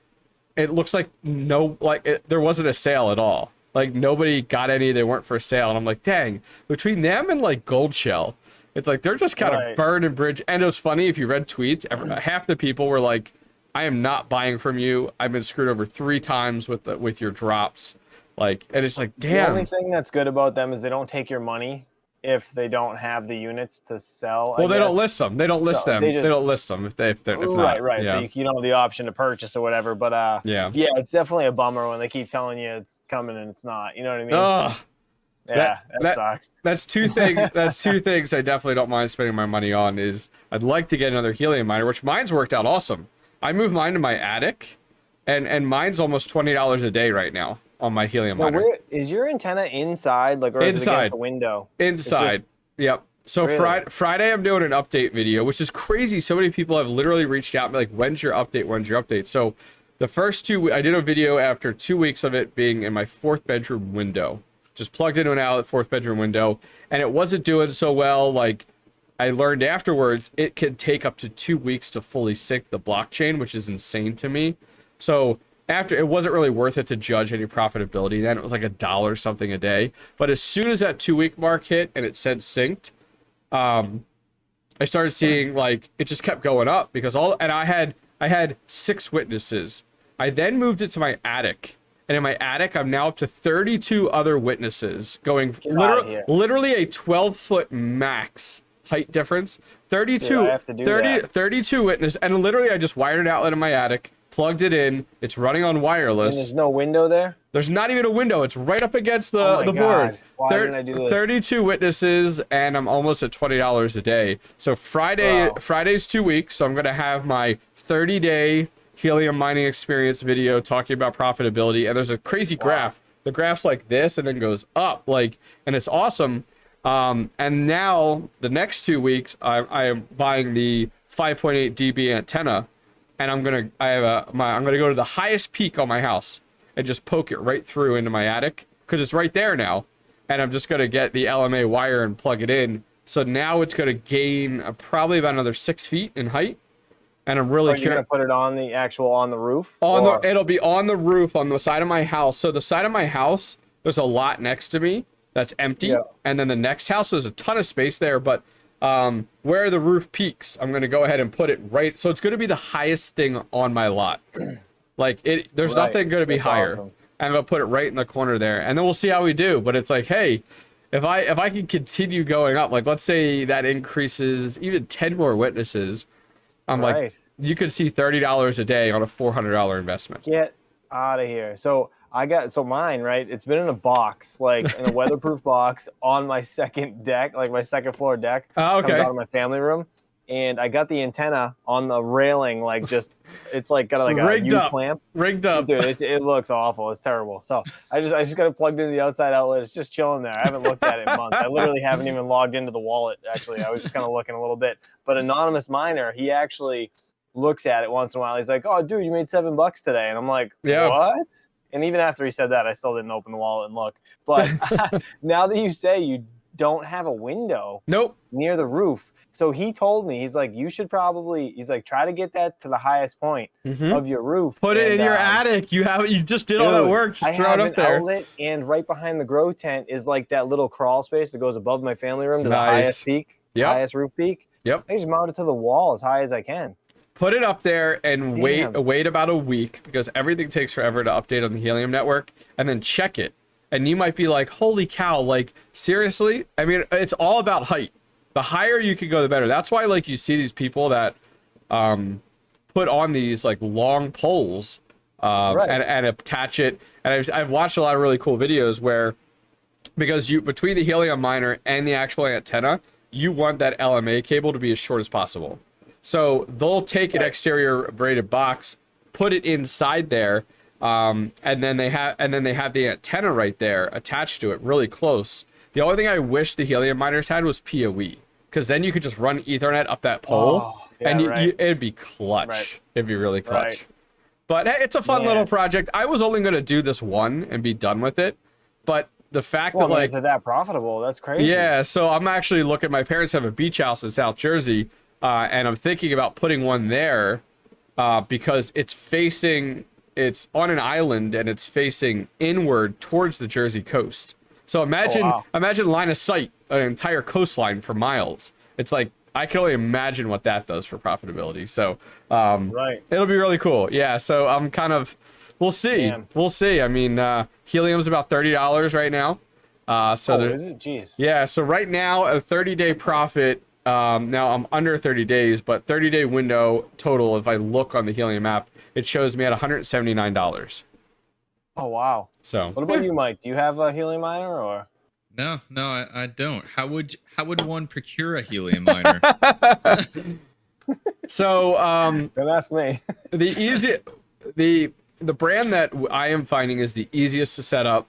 it looks like there wasn't a sale at all. Like nobody got any, they weren't for sale. And I'm like, dang, between them and like Goldshell, it's like, they're just kind of burn and bridge. And it was funny, if you read tweets, half the people were like, I am not buying from you. I've been screwed over 3 times with your drops. Like, and it's like, damn. The only thing that's good about them is they don't take your money if they don't have the units to sell. Well, they don't list them. They don't list them. They don't list them if they're not. Right. Yeah. So you don't have the option to purchase or whatever. But yeah, it's definitely a bummer when they keep telling you it's coming and it's not. You know what I mean? Yeah, that sucks. That's two things. That's 2 things I definitely don't mind spending my money on. Is I'd like to get another helium miner, which mine's worked out awesome. I moved mine to my attic, and mine's almost $20 a day right now on my helium miner. Is your antenna inside, like, or is it against the window? Inside. Yep. So really? Friday I'm doing an update video, which is crazy. So many people have literally reached out and be like, when's your update? When's your update? So the first 2, I did a video after 2 weeks of it being in my 4th bedroom window. Just plugged into an outlet, 4th bedroom window, and it wasn't doing so well. Like, I learned afterwards, it can take up to 2 weeks to fully sync the blockchain, which is insane to me. So after, it wasn't really worth it to judge any profitability. Then it was like $1 something a day. But as soon as that 2 week mark hit and it said synced, I started seeing like it just kept going up because I had 6 witnesses. I then moved it to my attic. And in my attic, I'm now up to 32 other witnesses going literally a 12-foot max height difference. 32, Dude, I have to do 32 witnesses. And literally, I just wired an outlet in my attic, plugged it in. It's running on wireless. And there's no window there? There's not even a window. It's right up against the, Oh my the board. God. Why didn't I do this? 32 witnesses, and I'm almost at $20 a day. So Friday's 2 weeks. So I'm going to have my 30-day Helium mining experience video talking about profitability, and there's a crazy graph. The graph's like this and then goes up, like, and it's awesome. And now the next 2 weeks, I am buying the 5.8 dB antenna, and I'm gonna go to the highest peak on my house and just poke it right through into my attic because it's right there now, and I'm just gonna get the LMA wire and plug it in. So now it's gonna gain probably about another 6 feet in height. And I'm really curious. You're gonna put it on the roof? It'll be on the roof on the side of my house. So the side of my house, there's a lot next to me that's empty, and then the next house there's a ton of space there. But where the roof peaks, I'm gonna go ahead and put it right. So it's gonna be the highest thing on my lot. Like there's nothing gonna be higher. Awesome. I'm gonna put it right in the corner there, and then we'll see how we do. But it's like, hey, if I can continue going up, like let's say that increases even 10 more witnesses. I'm like, you could see $30 a day on a $400 investment. Get out of here. So mine, right? It's been in a box, like in a weatherproof box on my second deck, like my second floor deck. Oh, okay. Comes out of my family room. And I got the antenna on the railing, like just, it's like got like a U-clamp. Rigged up. Dude, it looks awful. It's terrible. So I just got it plugged into the outside outlet. It's just chilling there. I haven't looked at it in months. I literally haven't even logged into the wallet, actually. I was just kind of looking a little bit. But Anonymous Miner, he actually looks at it once in a while. He's like, oh, dude, you made $7 today. And I'm like, what? And even after he said that, I still didn't open the wallet and look. But now that you say you don't have a window near the roof. So he told me, he's like, you should probably, he's like, try to get that to the highest point of your roof. Put it in your attic. You just did all that work. Just throw it up there. Outlet, and right behind the grow tent is like that little crawl space that goes above my family room to the highest peak, highest roof peak. Yep. I just mount it to the wall as high as I can. Put it up there and wait about a week because everything takes forever to update on the Helium network, and then check it. And you might be like, holy cow, like seriously? I mean, it's all about height. The higher you can go, the better. That's why, like, you see these people that put on these like long poles and attach it. And I've watched a lot of really cool videos where, because between the Helium miner and the actual antenna, you want that LMA cable to be as short as possible. So they'll take an exterior braided box, put it inside there, and then they have the antenna right there attached to it, really close. The only thing I wish the Helium miners had was PoE, because then you could just run Ethernet up that pole, and it'd be clutch. Right. It'd be really clutch. Right. But hey, it's a fun little project. I was only going to do this one and be done with it, but the fact that like is it that profitable? That's crazy. Yeah, so I'm actually looking. My parents have a beach house in South Jersey, and I'm thinking about putting one there because it's on an island and it's facing inward towards the Jersey coast. So imagine line of sight, an entire coastline for miles. It's like, I can only imagine what that does for profitability. So it'll be really cool. Yeah, so I'm kind of, we'll see. Damn. We'll see. I mean, Helium's about $30 right now. Is it? Jeez. Yeah, so right now, a 30-day profit, now I'm under 30 days, but 30-day window total, if I look on the Helium app, it shows me at $179. Oh, wow. So what about you, Mike? Do you have a Helium miner or? No, I don't. How would one procure a Helium miner? So don't ask me. The brand that I am finding is the easiest to set up,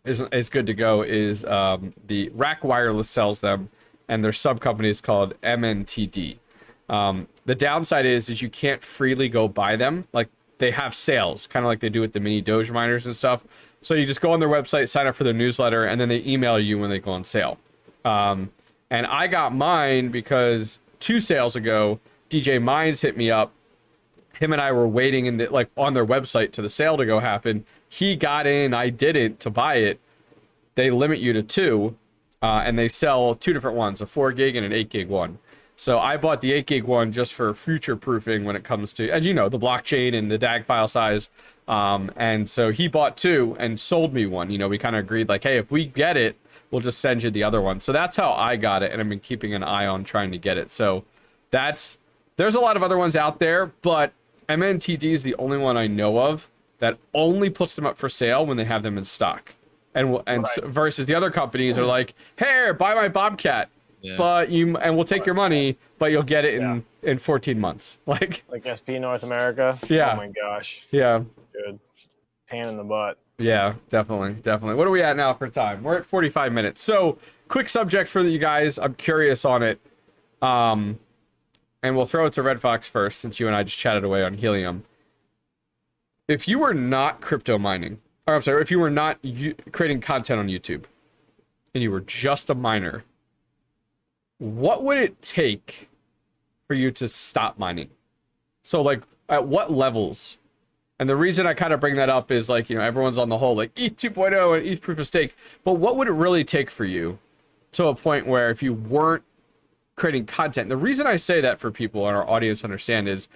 is good to go, is the Rack Wireless sells them, and their sub company is called MNTD. The downside is you can't freely go buy them. Like, they have sales, kind of like they do with the mini Doge miners and stuff. So you just go on their website, sign up for their newsletter, and then they email you when they go on sale. And I got mine because 2 sales ago, DJ Mines hit me up. Him and I were waiting on their website to the sale to go happen. He got in, I didn't, to buy it. They limit you to 2, and they sell 2 different ones, a 4 gig and an 8 gig one. So I bought the 8 gig one just for future proofing when it comes to, as you know, the blockchain and the DAG file size. And so he bought 2 and sold me one. You know, we kind of agreed like, hey, if we get it, we'll just send you the other one. So that's how I got it, and I've been keeping an eye on trying to get it. So there's a lot of other ones out there, but MNTD is the only one I know of that only puts them up for sale when they have them in stock. And Right. versus the other companies are like, hey, buy my Bobcat, Yeah. and we'll take your money, but you'll get it Yeah. in 14 months. Like SP North America. Yeah. Oh my gosh. yeah. Good. Pain in the butt. Yeah, definitely. What are we at now for time? We're at 45 minutes. So, quick subject for you guys. I'm curious on it. And we'll throw it to Red Fox first, since you and I just chatted away on Helium. If you were not crypto mining, or I'm sorry, if you were not creating content on YouTube, and you were just a miner, what would it take for you to stop mining? So, like, at what levels? And the reason I kind of bring that up is, like, you know, everyone's on the whole, like, ETH 2.0 and ETH Proof of Steak. But what would it really take for you to a point where if you weren't creating content? The reason I say that for people and our audience understand is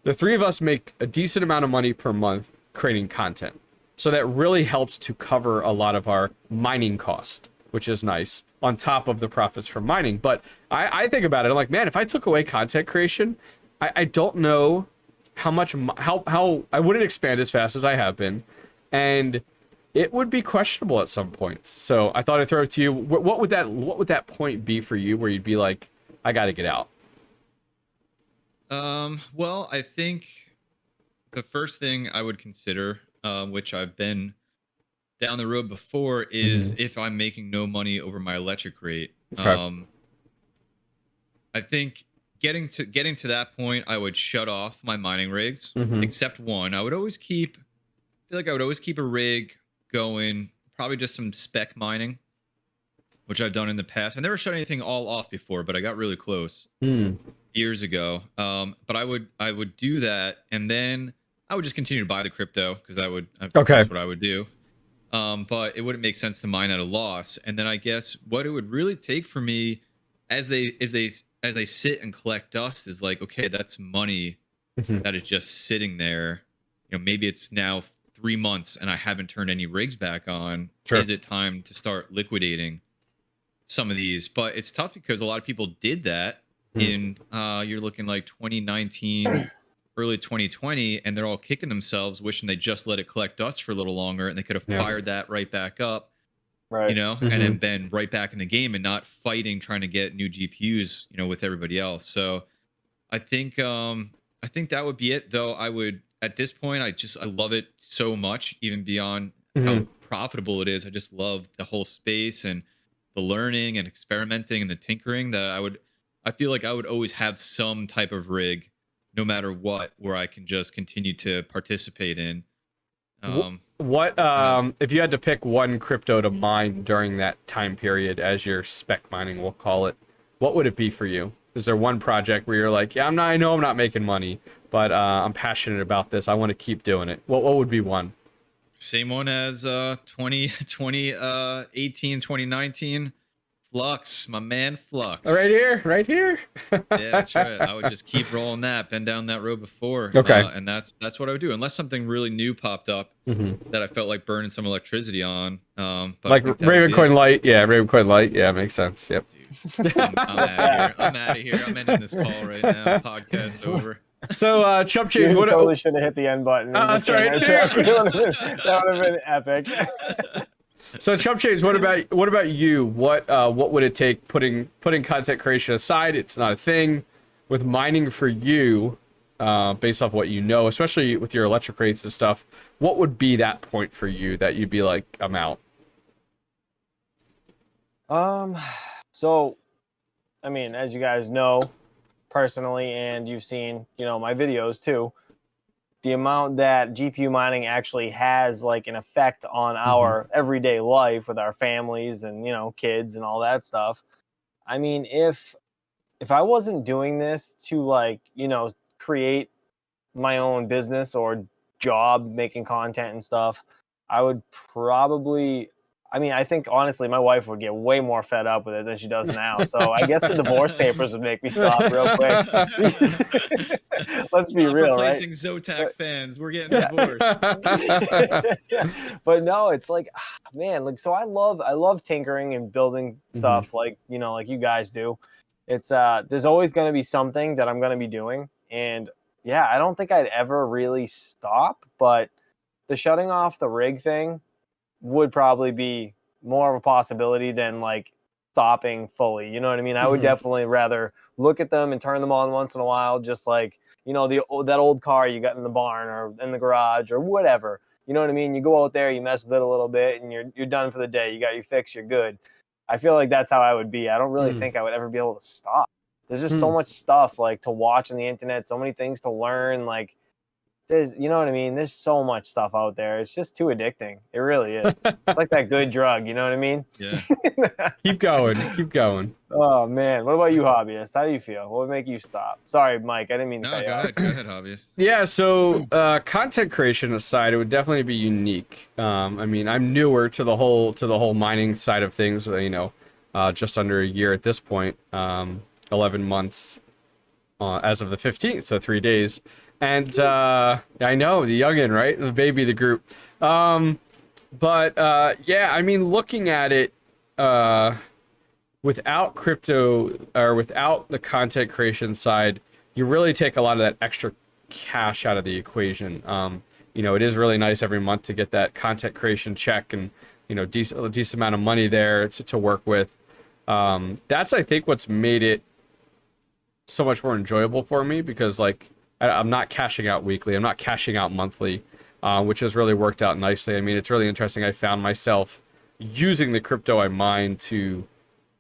the 3 of us make a decent amount of money per month creating content. So that really helps to cover a lot of our mining cost, which is nice, on top of the profits from mining. But I think about it, I'm like, man, if I took away content creation, I don't know how I wouldn't expand as fast as I have been, and it would be questionable at some points. So I thought I'd throw it to you. What would that point be for you where you'd be like, I got to get out? Well, I think the first thing I would consider, which I've been down the road before, is if I'm making no money over my electric rate. Okay. I think getting to that point, I would shut off my mining rigs, except one. I would always keep a rig going, probably just some spec mining, which I've done in the past. I never shut anything all off before, but I got really close years ago. But I would do that, and then I would just continue to buy the crypto, because that's what I would do. But it wouldn't make sense to mine at a loss. And then I guess what it would really take for me, as they sit and collect dust, is like, okay, that's money that is just sitting there. You know, maybe it's now 3 months and I haven't turned any rigs back on. Sure. Is it time to start liquidating some of these? But it's tough because a lot of people did that in you're looking like 2019, early 2020, and they're all kicking themselves, wishing they just let it collect dust for a little longer, and they could have fired that right back up. Right. You know, and then been right back in the game and not fighting trying to get new GPUs, you know, with everybody else. So I think that would be it, though. I would, at this point, I love it so much, even beyond how profitable it is. I just love the whole space and the learning and experimenting and the tinkering, that I feel like I would always have some type of rig, no matter what, where I can just continue to participate in. If you had to pick one crypto to mine during that time period as your spec mining, we'll call it, what would it be for you? Is there one project where you're like, yeah, I know I'm not making money, but I'm passionate about this, I want to keep doing it? What would be one? Same one as 2018, 2019. Flux, my man, Flux. Right here. Yeah, that's right. I would just keep rolling that. Been down that road before. Okay. And that's what I would do, unless something really new popped up that I felt like burning some electricity on. But like Ravencoin Light. Yeah, Ravencoin Light. Yeah, makes sense. Yep. Dude, I'm out of here. I'm ending this call right now. Podcast over. So, ChumpChange, You what totally should have hit the end button. That's right. That would have been epic. So, ChumpChange, what about you? What would it take, putting content creation aside? It's not a thing. With mining for you, based off what you know, especially with your electric rates and stuff, what would be that point for you that you'd be like, I'm out? So, I mean, as you guys know personally, and you've seen, you know, my videos too, the amount that GPU mining actually has like an effect on our everyday life with our families and, you know, kids and all that stuff. I mean, if I wasn't doing this to, like, you know, create my own business or job making content and stuff, I would probably I mean, I think honestly, my wife would get way more fed up with it than she does now. So I guess the divorce papers would make me stop real quick. Let's be Stop real, right? replacing Zotac fans. We're getting divorced. But no, it's like, man, like, so I love tinkering and building stuff like, you know, like you guys do. It's there's always going to be something that I'm going to be doing, and yeah, I don't think I'd ever really stop, but the shutting off the rig thing would probably be more of a possibility than like stopping fully. You know what I mean? I would definitely rather look at them and turn them on once in a while, just like, you know, that old car you got in the barn or in the garage or whatever. You know what I mean? You go out there, you mess with it a little bit, and you're done for the day. You got your fix, you're good. I feel like that's how I would be. I don't really think I would ever be able to stop. There's just so much stuff like to watch on the internet, so many things to learn. Like there's, you know what I mean? There's so much stuff out there. It's just too addicting. It really is. It's like that good drug. You know what I mean? Yeah. Keep going. Keep going. Oh man. What about you, Hobbyist? How do you feel? What would make you stop? Sorry, Mike. I didn't mean to No, cut you go off. ahead. Go ahead, Hobbyist. Yeah, so content creation aside, it would definitely be unique. I mean, I'm newer to the whole mining side of things. You know, just under a year at this point, 11 months as of the 15th, so 3 days. And I know the youngin, right? The baby of the group. But yeah, I mean, looking at it, without crypto or without the content creation side, you really take a lot of that extra cash out of the equation. You know, it is really nice every month to get that content creation check and, you know, a decent amount of money there to work with. That's, I think, what's made it so much more enjoyable for me, because like I'm not cashing out weekly, I'm not cashing out monthly, which has really worked out nicely. I mean, it's really interesting. I found myself using the crypto I mine to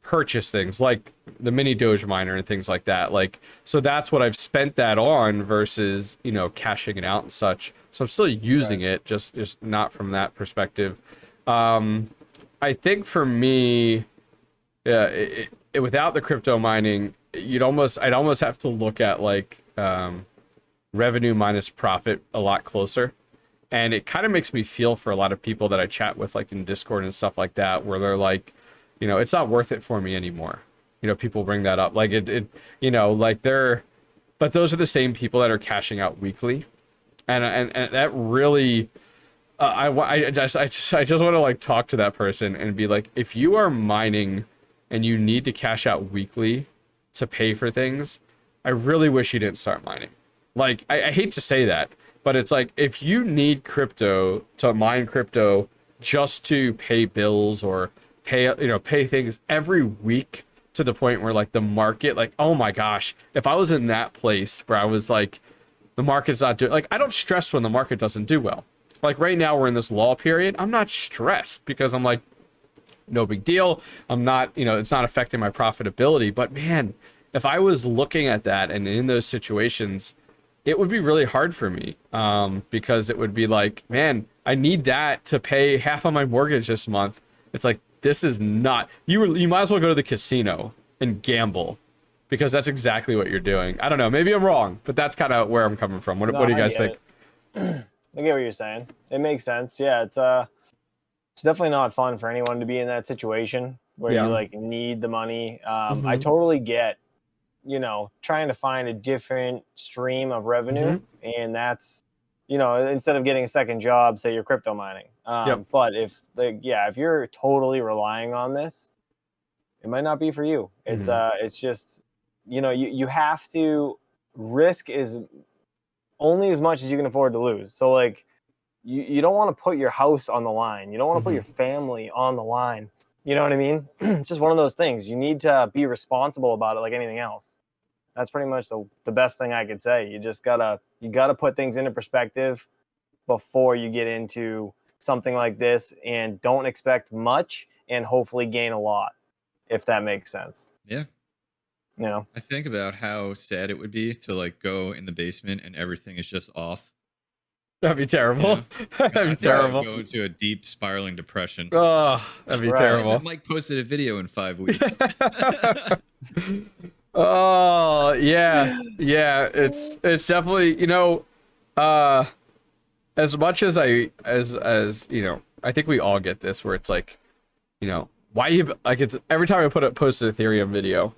purchase things like the mini Doge miner and things like that. Like, so that's what I've spent that on versus, you know, cashing it out and such. So I'm still using it, just not from that perspective. I think for me, without the crypto mining, I'd almost have to look at like revenue minus profit a lot closer. And it kind of makes me feel for a lot of people that I chat with, like in Discord and stuff like that, where they're like, you know, it's not worth it for me anymore. You know, people bring that up, like it you know, like but those are the same people that are cashing out weekly, and that really, I just want to like talk to that person and be like, if you are mining and you need to cash out weekly to pay for things, I really wish you didn't start mining. Like, I hate to say that, but it's like, if you need crypto to mine crypto just to pay bills or pay things every week to the point where like the market, like, oh my gosh, if I was in that place where I was like, the market's not doing, like, I don't stress when the market doesn't do well. Like right now we're in this lull period. I'm not stressed because I'm like, no big deal. I'm not, you know, it's not affecting my profitability. But man, if I was looking at that and in those situations, it would be really hard for me, because it would be like, man, I need that to pay half of my mortgage this month. It's like, this is not, you might as well go to the casino and gamble, because that's exactly what you're doing. I don't know, maybe I'm wrong, but that's kind of where I'm coming from. What do you guys think? I get what you're saying. It makes sense. Yeah, it's definitely not fun for anyone to be in that situation where you like need the money. I totally get, you know, trying to find a different stream of revenue, and that's, you know, instead of getting a second job, say you're crypto mining. But if if you're totally relying on this, it might not be for you. It's just, you know, you have to risk is only as much as you can afford to lose. So like, you don't want to put your house on the line. You don't want to put your family on the line. You know what I mean? It's just one of those things. You need to be responsible about it like anything else. That's pretty much the best thing I could say. You just gotta put things into perspective before you get into something like this, and don't expect much and hopefully gain a lot, if that makes sense. Yeah. You know? I think about how sad it would be to like go in the basement and everything is just off. That'd be terrible. You know? That'd be terrible. Go into a deep spiraling depression. Oh, that'd be terrible. Mike posted a video in 5 weeks. Oh yeah, it's definitely, you know, as much as you know, I think we all get this, where it's like, you know, why you like it's every time I post an Ethereum video,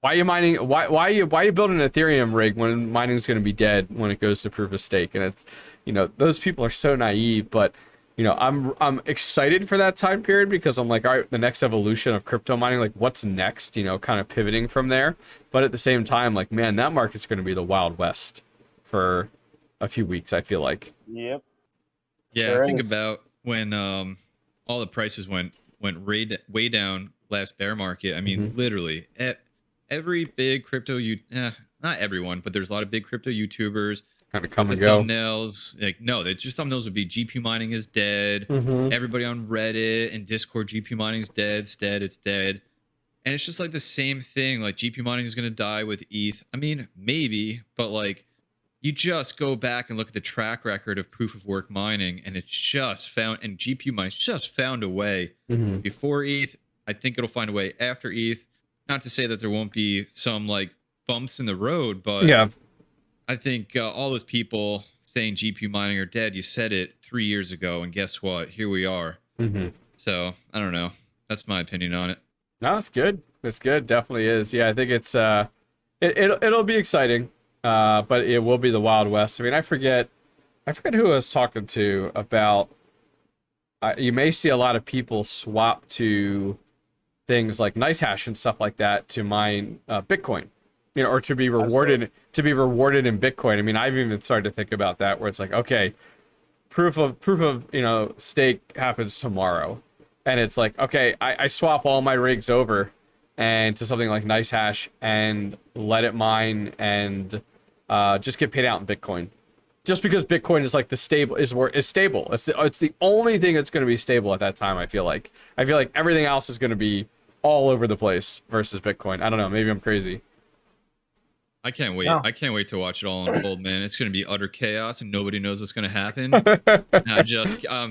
why are you mining? Why are you building an Ethereum rig when mining's going to be dead when it goes to proof of stake? And it's, you know, those people are so naive. But you know, I'm excited for that time period because I'm like, all right, the next evolution of crypto mining, like what's next? You know, kind of pivoting from there. But at the same time, like man, that market's going to be the Wild West for a few weeks. I feel like. Yep. Yeah, Sure think is. about when all the prices went way down last bear market. I mean, literally every big crypto not everyone, but there's a lot of big crypto YouTubers Kind of come the and go. thumbnails. Like no, they just thumbnails would be GPU mining is dead. Mm-hmm. Everybody on Reddit and Discord, GPU mining is dead. It's dead. It's dead. And it's just like the same thing. Like GPU mining is gonna die with ETH. I mean, maybe, but like you just go back and look at the track record of proof of work mining, and it's just found, and GPU mining just found a way before ETH. I think it'll find a way after ETH. Not to say that there won't be some like bumps in the road, but Yeah. I think all those people saying GPU mining are dead, you said it 3 years ago, and guess what? Here we are. So I don't know. That's my opinion on it. No, it's good. It's good. Definitely is. Yeah, I think it's it'll be exciting. But it will be the Wild West. I mean, I forget who I was talking to about. You may see a lot of people swap to things like NiceHash and stuff like that to mine Bitcoin, you know, or to be rewarded in Bitcoin. I mean, I've even started to think about that, where it's like, okay, proof of you know stake happens tomorrow, and it's like, okay, I swap all my rigs over and to something like NiceHash and let it mine and just get paid out in Bitcoin, just because Bitcoin is like stable. It's the only thing that's going to be stable at that time. I feel like everything else is going to be all over the place versus Bitcoin. I don't know. Maybe I'm crazy. I can't wait. No. I can't wait to watch it all unfold, man. It's going to be utter chaos and nobody knows what's going to happen.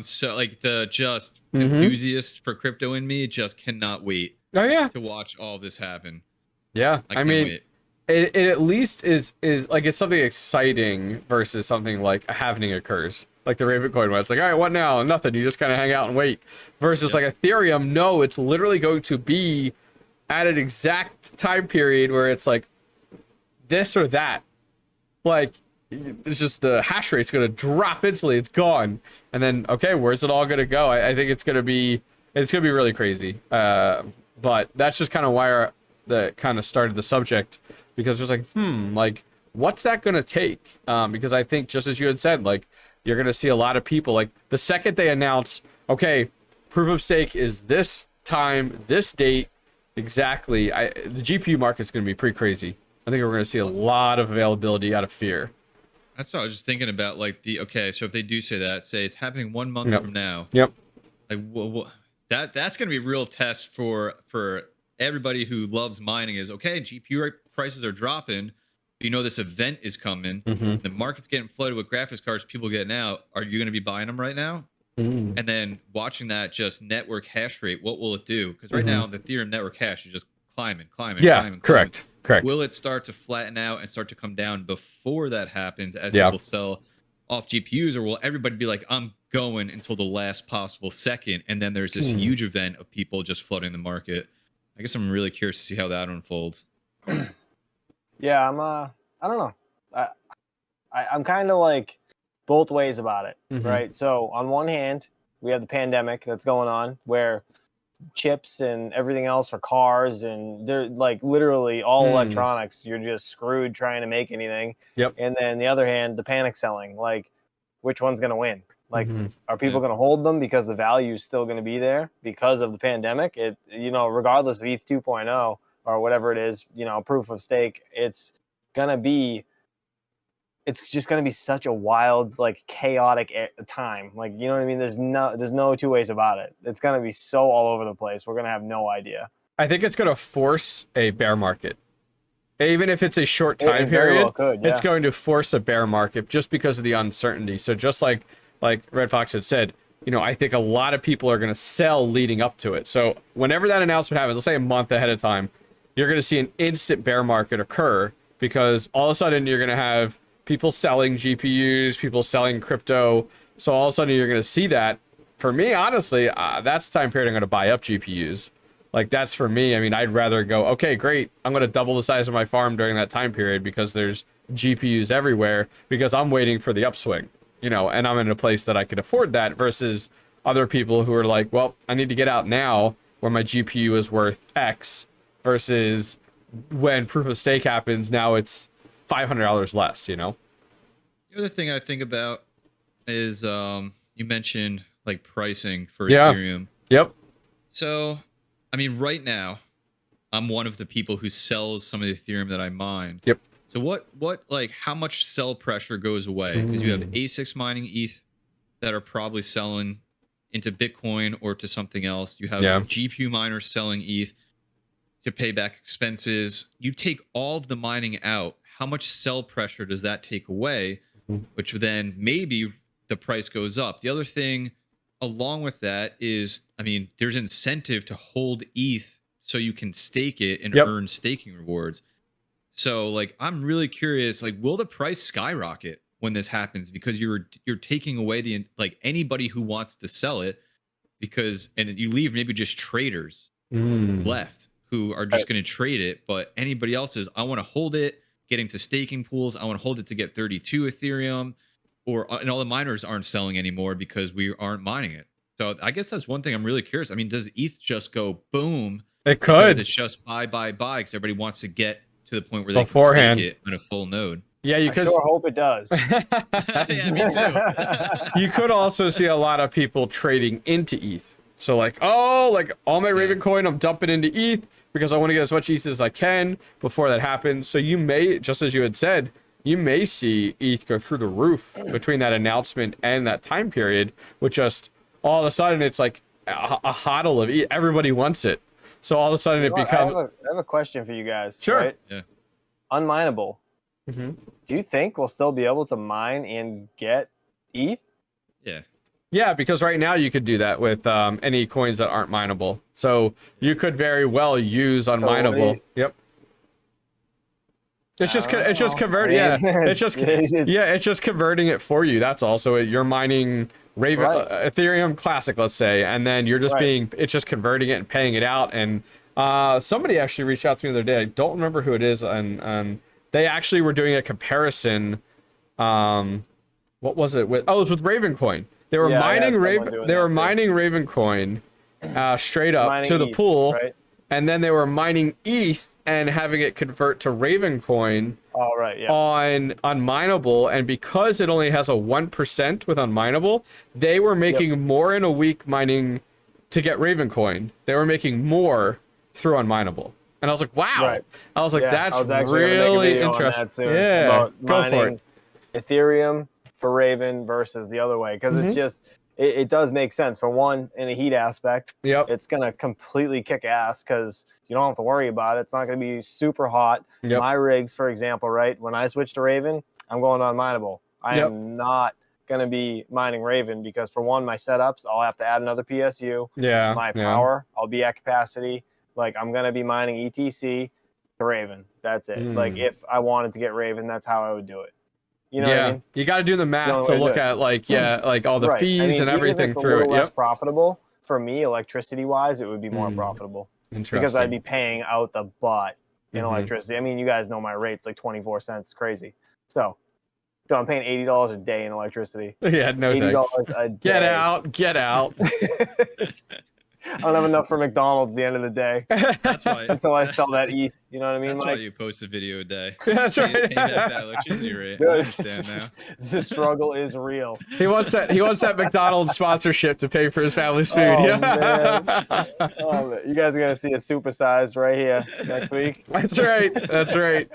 So like the enthusiast for crypto in me just cannot wait Oh yeah. to watch all this happen. Yeah. I I can't mean, wait. it at least is like it's something exciting versus something like a happening occurs. Like the Ravencoin one. It's like, all right, what now? Nothing. You just kind of hang out and wait. Versus like Ethereum, no, it's literally going to be at an exact time period where it's like this or that. Like it's just the hash rate's going to drop instantly. It's gone. And then, okay, where's it all going to go? I think it's going to be really crazy. But that's just kind of why the kind of started the subject, because it was like, like what's that going to take? Because I think just as you had said, like you're going to see a lot of people like the second they announce, okay, proof of stake is this time, this date, exactly. The GPU market's going to be pretty crazy. I think we're going to see a lot of availability out of fear. That's what I was just thinking about. Like so if they do say that, say it's happening 1 month from now. Yep. Like that's going to be a real test for everybody who loves mining. Is okay, GPU prices are dropping. You know this event is coming. The market's getting flooded with graphics cards. People getting out. Are you going to be buying them right now? And then watching that just network hash rate, what will it do? Because right now the Ethereum network hash is just climbing. Yeah, correct. Will it start to flatten out and start to come down before that happens as people sell off GPUs, or will everybody be like, I'm going until the last possible second, and then there's this huge event of people just flooding the market? I guess I'm really curious to see how that unfolds. Yeah, I don't know. I'm kind of like both ways about it, right? So on one hand, we have the pandemic that's going on where chips and everything else for cars, and they're like literally all electronics. You're just screwed trying to make anything. Yep. And then the other hand, the panic selling, like which one's going to win? Like, are people going to hold them because the value is still going to be there because of the pandemic? It, you know, regardless of ETH 2.0 or whatever it is, you know, proof of stake, it's just going to be such a wild, like chaotic time. Like, you know what I mean? There's no two ways about it. It's going to be so all over the place. We're going to have no idea. I think it's going to force a bear market. Even if it's a short time very period, well could, yeah. It's going to force a bear market just because of the uncertainty. So just like Red Fox had said, you know, I think a lot of people are going to sell leading up to it. So whenever that announcement happens, let's say a month ahead of time, you're going to see an instant bear market occur, because all of a sudden you're going to have people selling GPUs, people selling crypto. So all of a sudden you're going to see that. for me, honestly, that's the time period I'm going to buy up GPUs. Like that's for me. I mean, I'd rather go, okay, great. I'm going to double the size of my farm during that time period because there's GPUs everywhere because I'm waiting for the upswing, you know, and I'm in a place that I could afford that versus other people who are like, well, I need to get out now where my GPU is worth X versus when proof of stake happens, now it's $500 less, you know? The other thing I think about is you mentioned like pricing for Yeah. Ethereum. Yep. So, I mean, right now, I'm one of the people who sells some of the Ethereum that I mine. Yep. So what like how much sell pressure goes away? Because you have ASICs mining ETH that are probably selling into Bitcoin or to something else. You have GPU miners selling ETH to pay back expenses. You take all of the mining out. How much sell pressure does that take away? Which then maybe the price goes up. The other thing along with that is, I mean, there's incentive to hold ETH so you can stake it and earn staking rewards. So like, I'm really curious, like, will the price skyrocket when this happens? Because you're taking away the, like anybody who wants to sell it because, and you leave maybe just traders left who are just going to trade it. But anybody else is, I want to hold it, getting to staking pools. I want to hold it to get 32 Ethereum and all the miners aren't selling anymore because we aren't mining it. So I guess that's one thing I'm really curious. I mean, does ETH just go boom? It could. Because it's just buy because everybody wants to get to the point where they can stake it on a full node. Yeah, you could. I sure hope it does. Yeah, me too. You could also see a lot of people trading into ETH. So like, oh, like all my Raven coin, I'm dumping into ETH because I want to get as much ETH as I can before that happens. So you may, just as you had said, you may see ETH go through the roof between that announcement and that time period, which just all of a sudden it's like a hodl of ETH. Everybody wants it. So all of a sudden it becomes. I have a question for you guys. Sure. Right? Yeah. Unmineable. Do you think we'll still be able to mine and get ETH? Yeah. Yeah, because right now you could do that with any coins that aren't mineable. So you could very well use unmineable. Yep. It's just converting. Yeah, it's just converting it for you. That's also it. You're mining Raven Ethereum Classic, let's say, and then you're just it's just converting it and paying it out. And somebody actually reached out to me the other day. I don't remember who it is, and they actually were doing a comparison. What was it with? Oh, it was with Ravencoin. They were mining Raven. They were mining Ravencoin straight up to the pool, and then they were mining ETH and having it convert to Ravencoin on unmineable. And because it only has a 1% with unmineable, they were making more in a week mining to get Ravencoin. They were making more through unmineable. And I was like, wow. I was like, that's really interesting. Yeah, go for it. Ethereum for Raven versus the other way, because it's just it does make sense. For one, in a heat aspect, it's gonna completely kick ass because you don't have to worry about it. It's not gonna be super hot. My rigs, for example, right, when I switch to Raven, I'm going on mineable. I am not gonna be mining Raven because, for one, my setups, I'll have to add another PSU. My power, I'll be at capacity. Like, I'm gonna be mining ETC to Raven. That's it. Like, if I wanted to get Raven, that's how I would do it. You know what I mean? You got to do the math to look at like all the fees and everything through it. Less profitable for me, electricity wise, it would be more profitable because I'd be paying out the butt in electricity. I mean, you guys know my rate's like 24 cents. It's crazy. So I'm paying $80 a day in electricity. Yeah, no $80 thanks. a day. Get out. I don't have enough for McDonald's at the end of the day. That's why. Until I sell that ETH. You know what I mean? That's why you post a video a day. That's right. Paying back that electricity rate. I understand now. The struggle is real. He wants that McDonald's sponsorship to pay for his family's food. Oh, man. You guys are gonna see a supersized right here next week. That's right. That's right.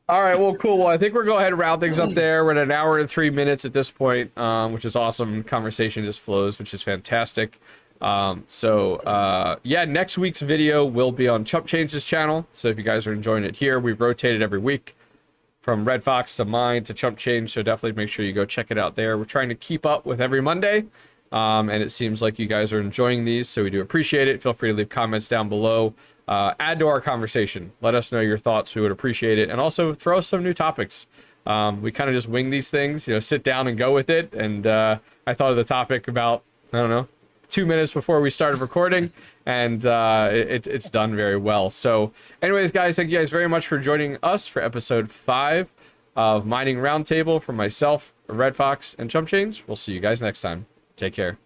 All right. Well, cool. Well, I think we're going to go ahead and round things up there. We're at 1 hour and 3 minutes at this point, which is awesome. Conversation just flows, which is fantastic. Next week's video will be on ChumpChange's channel. So if you guys are enjoying it here, we've rotated every week from Red Fox to mine to ChumpChange. So definitely make sure you go check it out there. We're trying to keep up with every Monday. And it seems like you guys are enjoying these. So we do appreciate it. Feel free to leave comments down below. Add to our conversation. Let us know your thoughts. We would appreciate it. And also throw us some new topics. We kind of just wing these things, sit down and go with it. And I thought of the topic about I don't know, 2 minutes before we started recording, and it's done very well. So anyways, guys, thank you guys very much for joining us for episode 5 of Mining Roundtable. From myself, Red Fox, and ChumpChange. We'll see you guys next time. Take care.